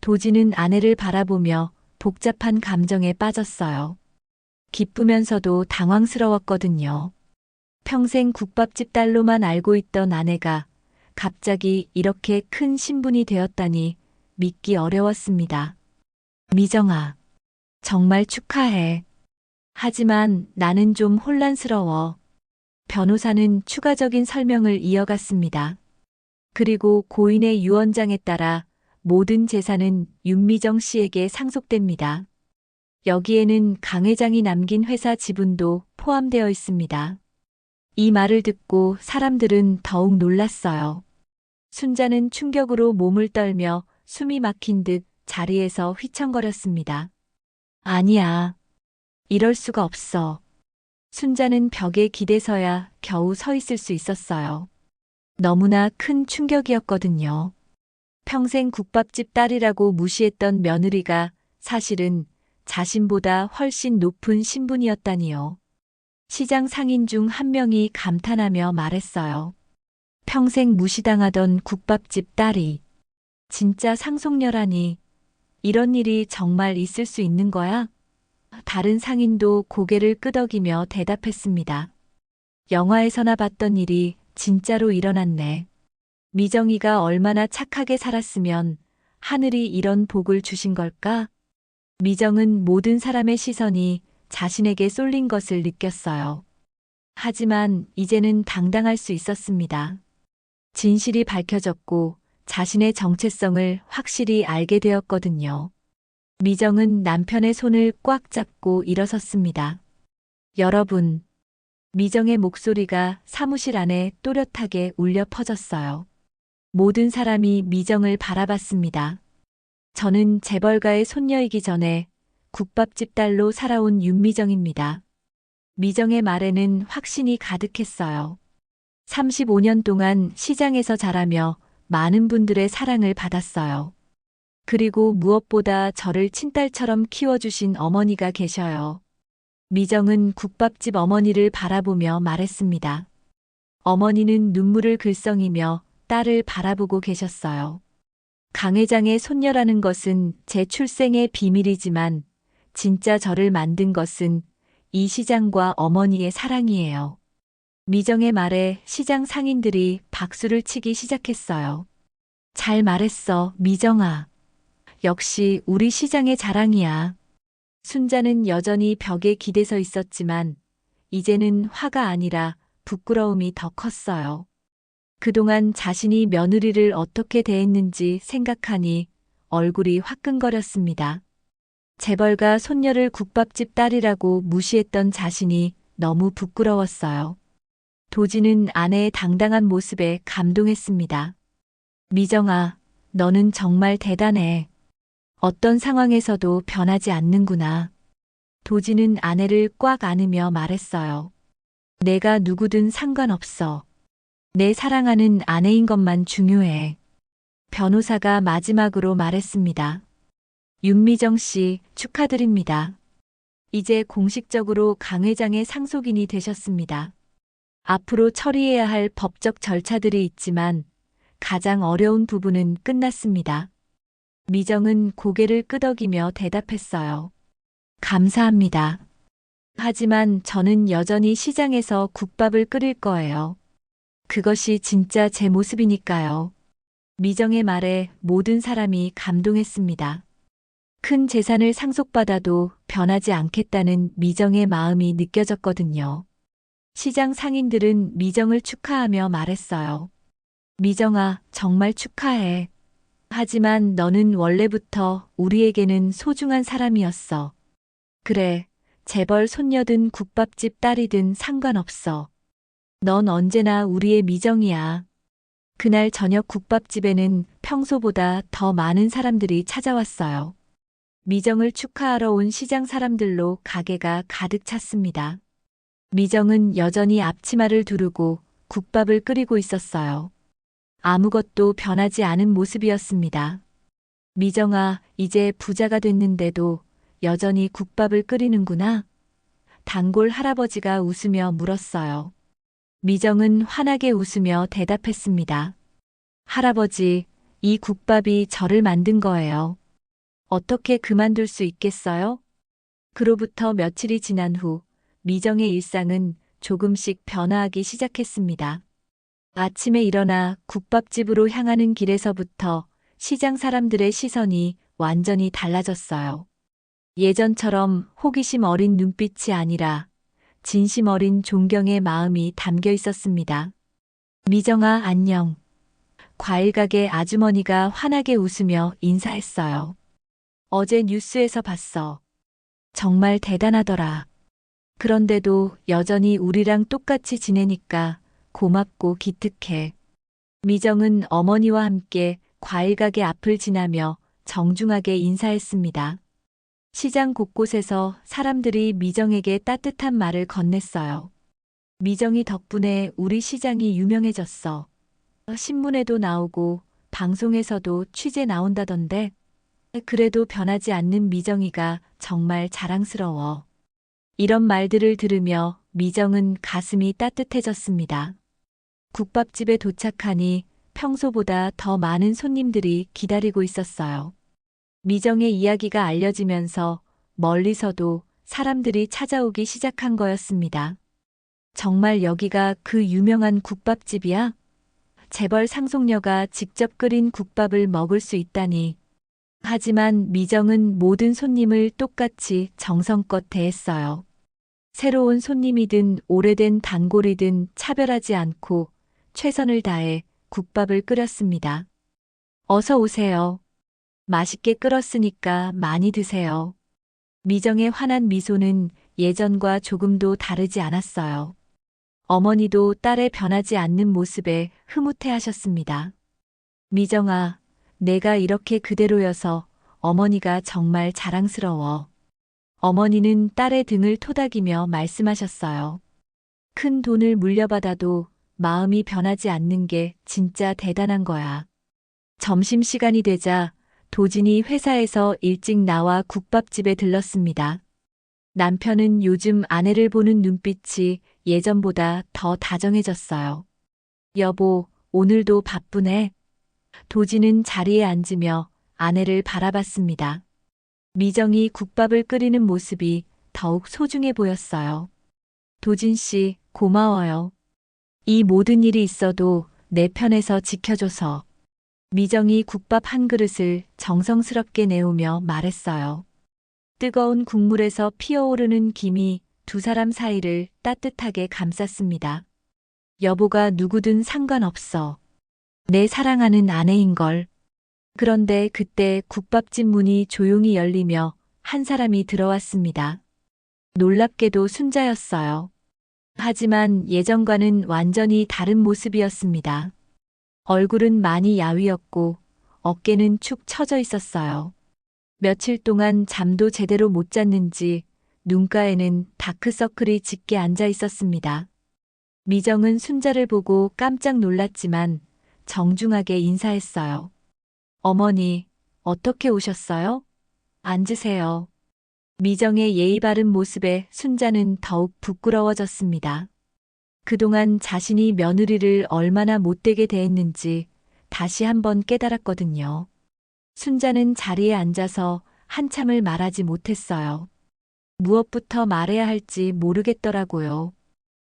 도지는 아내를 바라보며 복잡한 감정에 빠졌어요. 기쁘면서도 당황스러웠거든요. 평생 국밥집 딸로만 알고 있던 아내가 갑자기 이렇게 큰 신분이 되었다니 믿기 어려웠습니다. 미정아, 정말 축하해. 하지만 나는 좀 혼란스러워. 변호사는 추가적인 설명을 이어갔습니다. 그리고 고인의 유언장에 따라 모든 재산은 윤미정 씨에게 상속됩니다. 여기에는 강 회장이 남긴 회사 지분도 포함되어 있습니다. 이 말을 듣고 사람들은 더욱 놀랐어요. 순자는 충격으로 몸을 떨며 숨이 막힌 듯 자리에서 휘청거렸습니다. 아니야. 이럴 수가 없어. 순자는 벽에 기대서야 겨우 서 있을 수 있었어요. 너무나 큰 충격이었거든요. 평생 국밥집 딸이라고 무시했던 며느리가 사실은 자신보다 훨씬 높은 신분이었다니요. 시장 상인 중 한 명이 감탄하며 말했어요. 평생 무시당하던 국밥집 딸이 진짜 상속녀라니. 이런 일이 정말 있을 수 있는 거야? 다른 상인도 고개를 끄덕이며 대답했습니다. 영화에서나 봤던 일이 진짜로 일어났네. 미정이가 얼마나 착하게 살았으면 하늘이 이런 복을 주신 걸까? 미정은 모든 사람의 시선이 자신에게 쏠린 것을 느꼈어요. 하지만 이제는 당당할 수 있었습니다. 진실이 밝혀졌고 자신의 정체성을 확실히 알게 되었거든요. 미정은 남편의 손을 꽉 잡고 일어섰습니다. 여러분, 미정의 목소리가 사무실 안에 또렷하게 울려 퍼졌어요. 모든 사람이 미정을 바라봤습니다. 저는 재벌가의 손녀이기 전에 국밥집 딸로 살아온 윤미정입니다. 미정의 말에는 확신이 가득했어요. 35년 동안 시장에서 자라며 많은 분들의 사랑을 받았어요. 그리고 무엇보다 저를 친딸처럼 키워주신 어머니가 계셔요. 미정은 국밥집 어머니를 바라보며 말했습니다. 어머니는 눈물을 글썽이며 딸을 바라보고 계셨어요. 강 회장의 손녀라는 것은 제 출생의 비밀이지만 진짜 저를 만든 것은 이 시장과 어머니의 사랑이에요. 미정의 말에 시장 상인들이 박수를 치기 시작했어요. 잘 말했어, 미정아. 역시 우리 시장의 자랑이야. 순자는 여전히 벽에 기대서 있었지만 이제는 화가 아니라 부끄러움이 더 컸어요. 그동안 자신이 며느리를 어떻게 대했는지 생각하니 얼굴이 화끈거렸습니다. 재벌가 손녀를 국밥집 딸이라고 무시했던 자신이 너무 부끄러웠어요. 도지는 아내의 당당한 모습에 감동했습니다. 미정아, 너는 정말 대단해. 어떤 상황에서도 변하지 않는구나. 도지는 아내를 꽉 안으며 말했어요. 내가 누구든 상관없어. 내 사랑하는 아내인 것만 중요해. 변호사가 마지막으로 말했습니다. 윤미정 씨, 축하드립니다. 이제 공식적으로 강 회장의 상속인이 되셨습니다. 앞으로 처리해야 할 법적 절차들이 있지만 가장 어려운 부분은 끝났습니다. 미정은 고개를 끄덕이며 대답했어요. 감사합니다. 하지만 저는 여전히 시장에서 국밥을 끓일 거예요. 그것이 진짜 제 모습이니까요. 미정의 말에 모든 사람이 감동했습니다. 큰 재산을 상속받아도 변하지 않겠다는 미정의 마음이 느껴졌거든요. 시장 상인들은 미정을 축하하며 말했어요. 미정아, 정말 축하해. 하지만 너는 원래부터 우리에게는 소중한 사람이었어. 그래, 재벌 손녀든 국밥집 딸이든 상관없어. 넌 언제나 우리의 미정이야. 그날 저녁 국밥집에는 평소보다 더 많은 사람들이 찾아왔어요. 미정을 축하하러 온 시장 사람들로 가게가 가득 찼습니다. 미정은 여전히 앞치마를 두르고 국밥을 끓이고 있었어요. 아무것도 변하지 않은 모습이었습니다. 미정아, 이제 부자가 됐는데도 여전히 국밥을 끓이는구나. 단골 할아버지가 웃으며 물었어요. 미정은 환하게 웃으며 대답했습니다. 할아버지, 이 국밥이 저를 만든 거예요. 어떻게 그만둘 수 있겠어요? 그로부터 며칠이 지난 후 미정의 일상은 조금씩 변화하기 시작했습니다. 아침에 일어나 국밥집으로 향하는 길에서부터 시장 사람들의 시선이 완전히 달라졌어요. 예전처럼 호기심 어린 눈빛이 아니라 진심 어린 존경의 마음이 담겨 있었습니다. 미정아, 안녕. 과일가게 아주머니가 환하게 웃으며 인사했어요. 어제 뉴스에서 봤어. 정말 대단하더라. 그런데도 여전히 우리랑 똑같이 지내니까 고맙고 기특해. 미정은 어머니와 함께 과일가게 앞을 지나며 정중하게 인사했습니다. 시장 곳곳에서 사람들이 미정에게 따뜻한 말을 건넸어요. 미정이 덕분에 우리 시장이 유명해졌어. 신문에도 나오고 방송에서도 취재 나온다던데. 그래도 변하지 않는 미정이가 정말 자랑스러워. 이런 말들을 들으며 미정은 가슴이 따뜻해졌습니다. 국밥집에 도착하니 평소보다 더 많은 손님들이 기다리고 있었어요. 미정의 이야기가 알려지면서 멀리서도 사람들이 찾아오기 시작한 거였습니다. 정말 여기가 그 유명한 국밥집이야? 재벌 상속녀가 직접 끓인 국밥을 먹을 수 있다니. 하지만 미정은 모든 손님을 똑같이 정성껏 대했어요. 새로운 손님이든 오래된 단골이든 차별하지 않고 최선을 다해 국밥을 끓였습니다. 어서 오세요. 맛있게 끓었으니까 많이 드세요. 미정의 환한 미소는 예전과 조금도 다르지 않았어요. 어머니도 딸의 변하지 않는 모습에 흐뭇해 하셨습니다. 미정아, 내가 이렇게 그대로여서 어머니가 정말 자랑스러워. 어머니는 딸의 등을 토닥이며 말씀하셨어요. 큰 돈을 물려받아도 마음이 변하지 않는 게 진짜 대단한 거야. 점심시간이 되자 도진이 회사에서 일찍 나와 국밥집에 들렀습니다. 남편은 요즘 아내를 보는 눈빛이 예전보다 더 다정해졌어요. 여보, 오늘도 바쁘네. 도진은 자리에 앉으며 아내를 바라봤습니다. 미정이 국밥을 끓이는 모습이 더욱 소중해 보였어요. 도진 씨, 고마워요. 이 모든 일이 있어도 내 편에서 지켜줘서. 미정이 국밥 한 그릇을 정성스럽게 내오며 말했어요. 뜨거운 국물에서 피어오르는 김이 두 사람 사이를 따뜻하게 감쌌습니다. 여보가 누구든 상관없어. 내 사랑하는 아내인걸. 그런데 그때 국밥집 문이 조용히 열리며 한 사람이 들어왔습니다. 놀랍게도 순자였어요. 하지만 예전과는 완전히 다른 모습이었습니다. 얼굴은 많이 야위었고 어깨는 축 처져 있었어요. 며칠 동안 잠도 제대로 못 잤는지 눈가에는 다크서클이 짙게 앉아 있었습니다. 미정은 순자를 보고 깜짝 놀랐지만 정중하게 인사했어요. 어머니, 어떻게 오셨어요? 앉으세요. 미정의 예의 바른 모습에 순자는 더욱 부끄러워졌습니다. 그동안 자신이 며느리를 얼마나 못되게 대했는지 다시 한번 깨달았거든요. 순자는 자리에 앉아서 한참을 말하지 못했어요. 무엇부터 말해야 할지 모르겠더라고요.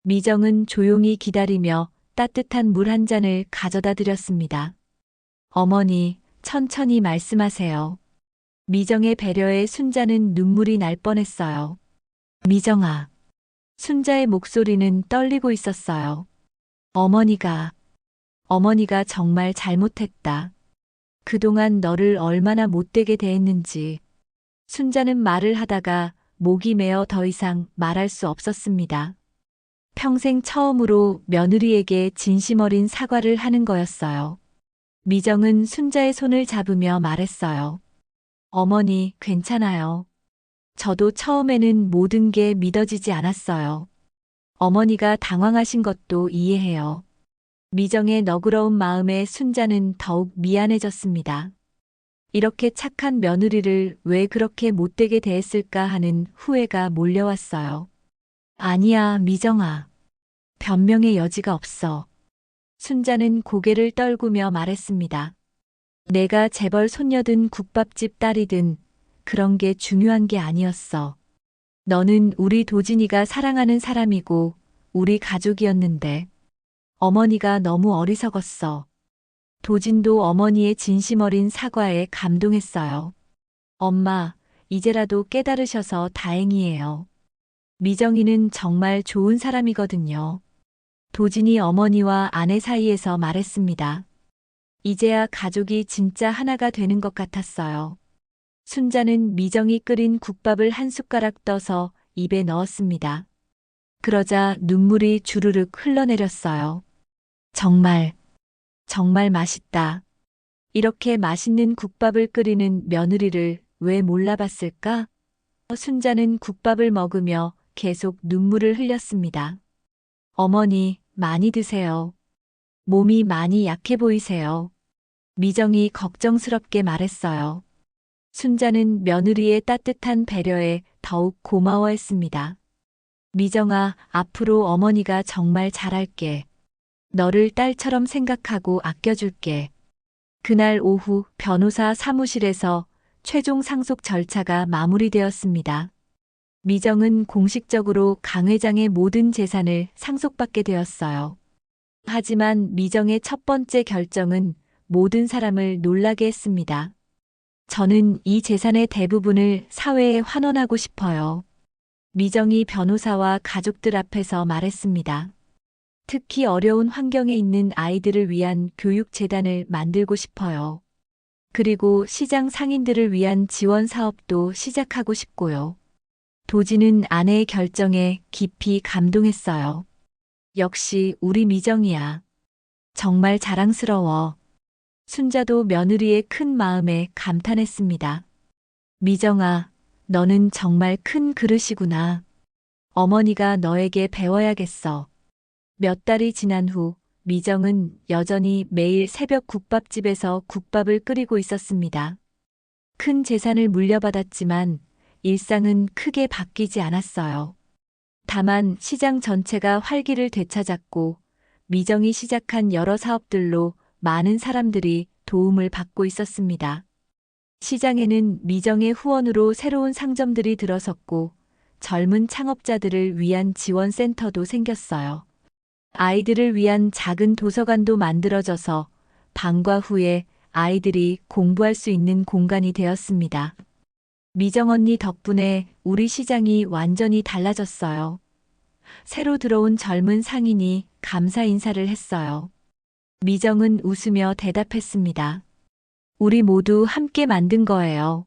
미정은 조용히 기다리며 따뜻한 물 한 잔을 가져다 드렸습니다. 어머니, 천천히 말씀하세요. 미정의 배려에 순자는 눈물이 날 뻔했어요. 미정아. 순자의 목소리는 떨리고 있었어요. 어머니가 정말 잘못했다. 그동안 너를 얼마나 못되게 대했는지. 순자는 말을 하다가 목이 메어 더 이상 말할 수 없었습니다. 평생 처음으로 며느리에게 진심 어린 사과를 하는 거였어요. 미정은 순자의 손을 잡으며 말했어요. 어머니, 괜찮아요. 저도 처음에는 모든 게 믿어지지 않았어요. 어머니가 당황하신 것도 이해해요. 미정의 너그러운 마음에 순자는 더욱 미안해졌습니다. 이렇게 착한 며느리를 왜 그렇게 못되게 대했을까 하는 후회가 몰려왔어요. 아니야, 미정아. 변명의 여지가 없어. 순자는 고개를 떨구며 말했습니다. 내가 재벌 손녀든 국밥집 딸이든 그런 게 중요한 게 아니었어. 너는 우리 도진이가 사랑하는 사람이고 우리 가족이었는데 어머니가 너무 어리석었어. 도진도 어머니의 진심 어린 사과에 감동했어요. 엄마, 이제라도 깨달으셔서 다행이에요. 미정이는 정말 좋은 사람이거든요. 도진이 어머니와 아내 사이에서 말했습니다. 이제야 가족이 진짜 하나가 되는 것 같았어요. 순자는 미정이 끓인 국밥을 한 숟가락 떠서 입에 넣었습니다. 그러자 눈물이 주르륵 흘러내렸어요. 정말 맛있다. 이렇게 맛있는 국밥을 끓이는 며느리를 왜 몰라봤을까? 순자는 국밥을 먹으며 계속 눈물을 흘렸습니다. 어머니, 많이 드세요. 몸이 많이 약해 보이세요. 미정이 걱정스럽게 말했어요. 순자는 며느리의 따뜻한 배려에 더욱 고마워했습니다. 미정아, 앞으로 어머니가 정말 잘할게. 너를 딸처럼 생각하고 아껴줄게. 그날 오후 변호사 사무실에서 최종 상속 절차가 마무리되었습니다. 미정은 공식적으로 강 회장의 모든 재산을 상속받게 되었어요. 하지만 미정의 첫 번째 결정은 모든 사람을 놀라게 했습니다. 저는 이 재산의 대부분을 사회에 환원하고 싶어요. 미정이 변호사와 가족들 앞에서 말했습니다. 특히 어려운 환경에 있는 아이들을 위한 교육재단을 만들고 싶어요. 그리고 시장 상인들을 위한 지원 사업도 시작하고 싶고요. 도진은 아내의 결정에 깊이 감동했어요. 역시 우리 미정이야. 정말 자랑스러워. 순자도 며느리의 큰 마음에 감탄했습니다. 미정아, 너는 정말 큰 그릇이구나. 어머니가 너에게 배워야겠어. 몇 달이 지난 후 미정은 여전히 매일 새벽 국밥집에서 국밥을 끓이고 있었습니다. 큰 재산을 물려받았지만 일상은 크게 바뀌지 않았어요. 다만 시장 전체가 활기를 되찾았고 미정이 시작한 여러 사업들로 많은 사람들이 도움을 받고 있었습니다. 시장에는 미정의 후원으로 새로운 상점들이 들어섰고 젊은 창업자들을 위한 지원센터도 생겼어요. 아이들을 위한 작은 도서관도 만들어져서 방과 후에 아이들이 공부할 수 있는 공간이 되었습니다. 미정 언니 덕분에 우리 시장이 완전히 달라졌어요. 새로 들어온 젊은 상인이 감사 인사를 했어요. 미정은 웃으며 대답했습니다. 우리 모두 함께 만든 거예요.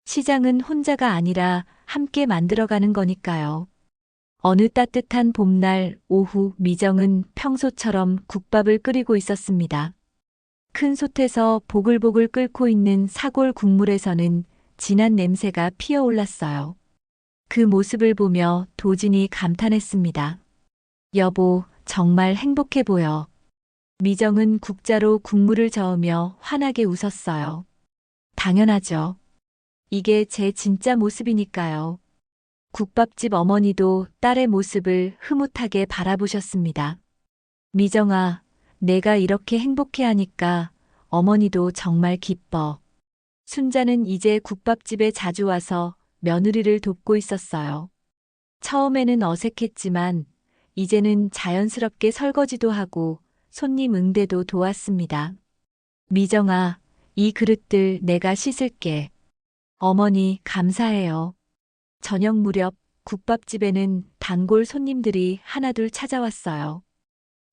시장은 혼자가 아니라 함께 만들어가는 거니까요. 어느 따뜻한 봄날 오후 미정은 평소처럼 국밥을 끓이고 있었습니다. 큰 솥에서 보글보글 끓고 있는 사골 국물에서는 진한 냄새가 피어올랐어요. 그 모습을 보며 도진이 감탄했습니다. 여보, 정말 행복해 보여. 미정은 국자로 국물을 저으며 환하게 웃었어요. 당연하죠. 이게 제 진짜 모습이니까요. 국밥집 어머니도 딸의 모습을 흐뭇하게 바라보셨습니다. 미정아, 내가 이렇게 행복해하니까 어머니도 정말 기뻐. 순자는 이제 국밥집에 자주 와서 며느리를 돕고 있었어요. 처음에는 어색했지만 이제는 자연스럽게 설거지도 하고 손님 응대도 도왔습니다. 미정아, 이 그릇들 내가 씻을게. 어머니, 감사해요. 저녁 무렵 국밥집에는 단골 손님들이 하나둘 찾아왔어요.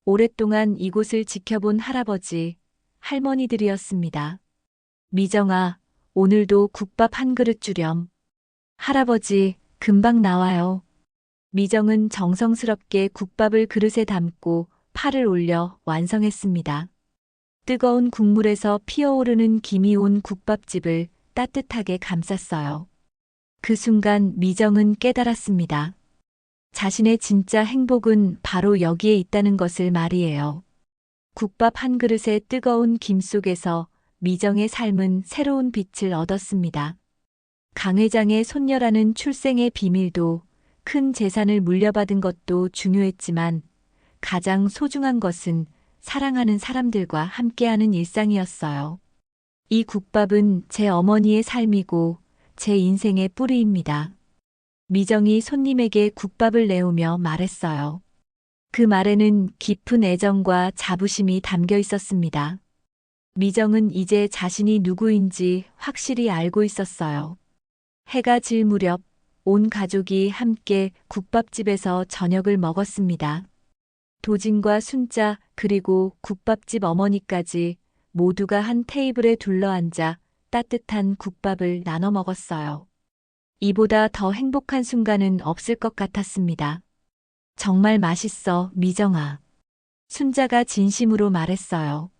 오랫동안 이곳을 지켜본 할아버지, 할머니들이었습니다. 미정아, 오늘도 국밥 한 그릇 주렴. 할아버지, 금방 나와요. 미정은 정성스럽게 국밥을 그릇에 담고 팔을 올려 완성했습니다. 뜨거운 국물에서 피어오르는 김이 온 국밥집을 따뜻하게 감쌌어요. 그 순간 미정은 깨달았습니다. 자신의 진짜 행복은 바로 여기에 있다는 것을 말이에요. 국밥 한 그릇의 뜨거운 김 속에서 미정의 삶은 새로운 빛을 얻었습니다. 강 회장의 손녀라는 출생의 비밀도 큰 재산을 물려받은 것도 중요했지만 가장 소중한 것은 사랑하는 사람들과 함께하는 일상이었어요. 이 국밥은 제 어머니의 삶이고 제 인생의 뿌리입니다. 미정이 손님에게 국밥을 내오며 말했어요. 그 말에는 깊은 애정과 자부심이 담겨 있었습니다. 미정은 이제 자신이 누구인지 확실히 알고 있었어요. 해가 질 무렵 온 가족이 함께 국밥집에서 저녁을 먹었습니다. 도진과 순자 그리고 국밥집 어머니까지 모두가 한 테이블에 둘러앉아 따뜻한 국밥을 나눠 먹었어요. 이보다 더 행복한 순간은 없을 것 같았습니다. 정말 맛있어, 미정아. 순자가 진심으로 말했어요.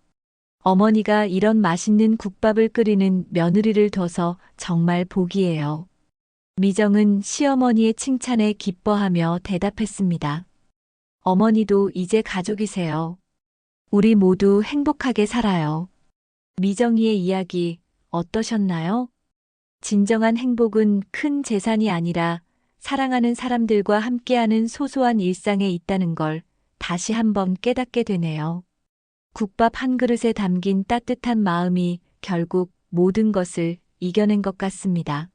어머니가 이런 맛있는 국밥을 끓이는 며느리를 둬서 정말 복이에요. 미정은 시어머니의 칭찬에 기뻐하며 대답했습니다. 어머니도 이제 가족이세요. 우리 모두 행복하게 살아요. 미정이의 이야기 어떠셨나요? 진정한 행복은 큰 재산이 아니라 사랑하는 사람들과 함께하는 소소한 일상에 있다는 걸 다시 한번 깨닫게 되네요. 국밥 한 그릇에 담긴 따뜻한 마음이 결국 모든 것을 이겨낸 것 같습니다.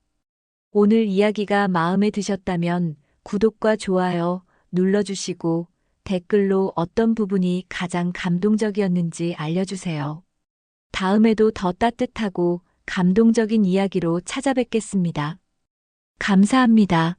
오늘 이야기가 마음에 드셨다면 구독과 좋아요 눌러주시고 댓글로 어떤 부분이 가장 감동적이었는지 알려주세요. 다음에도 더 따뜻하고 감동적인 이야기로 찾아뵙겠습니다. 감사합니다.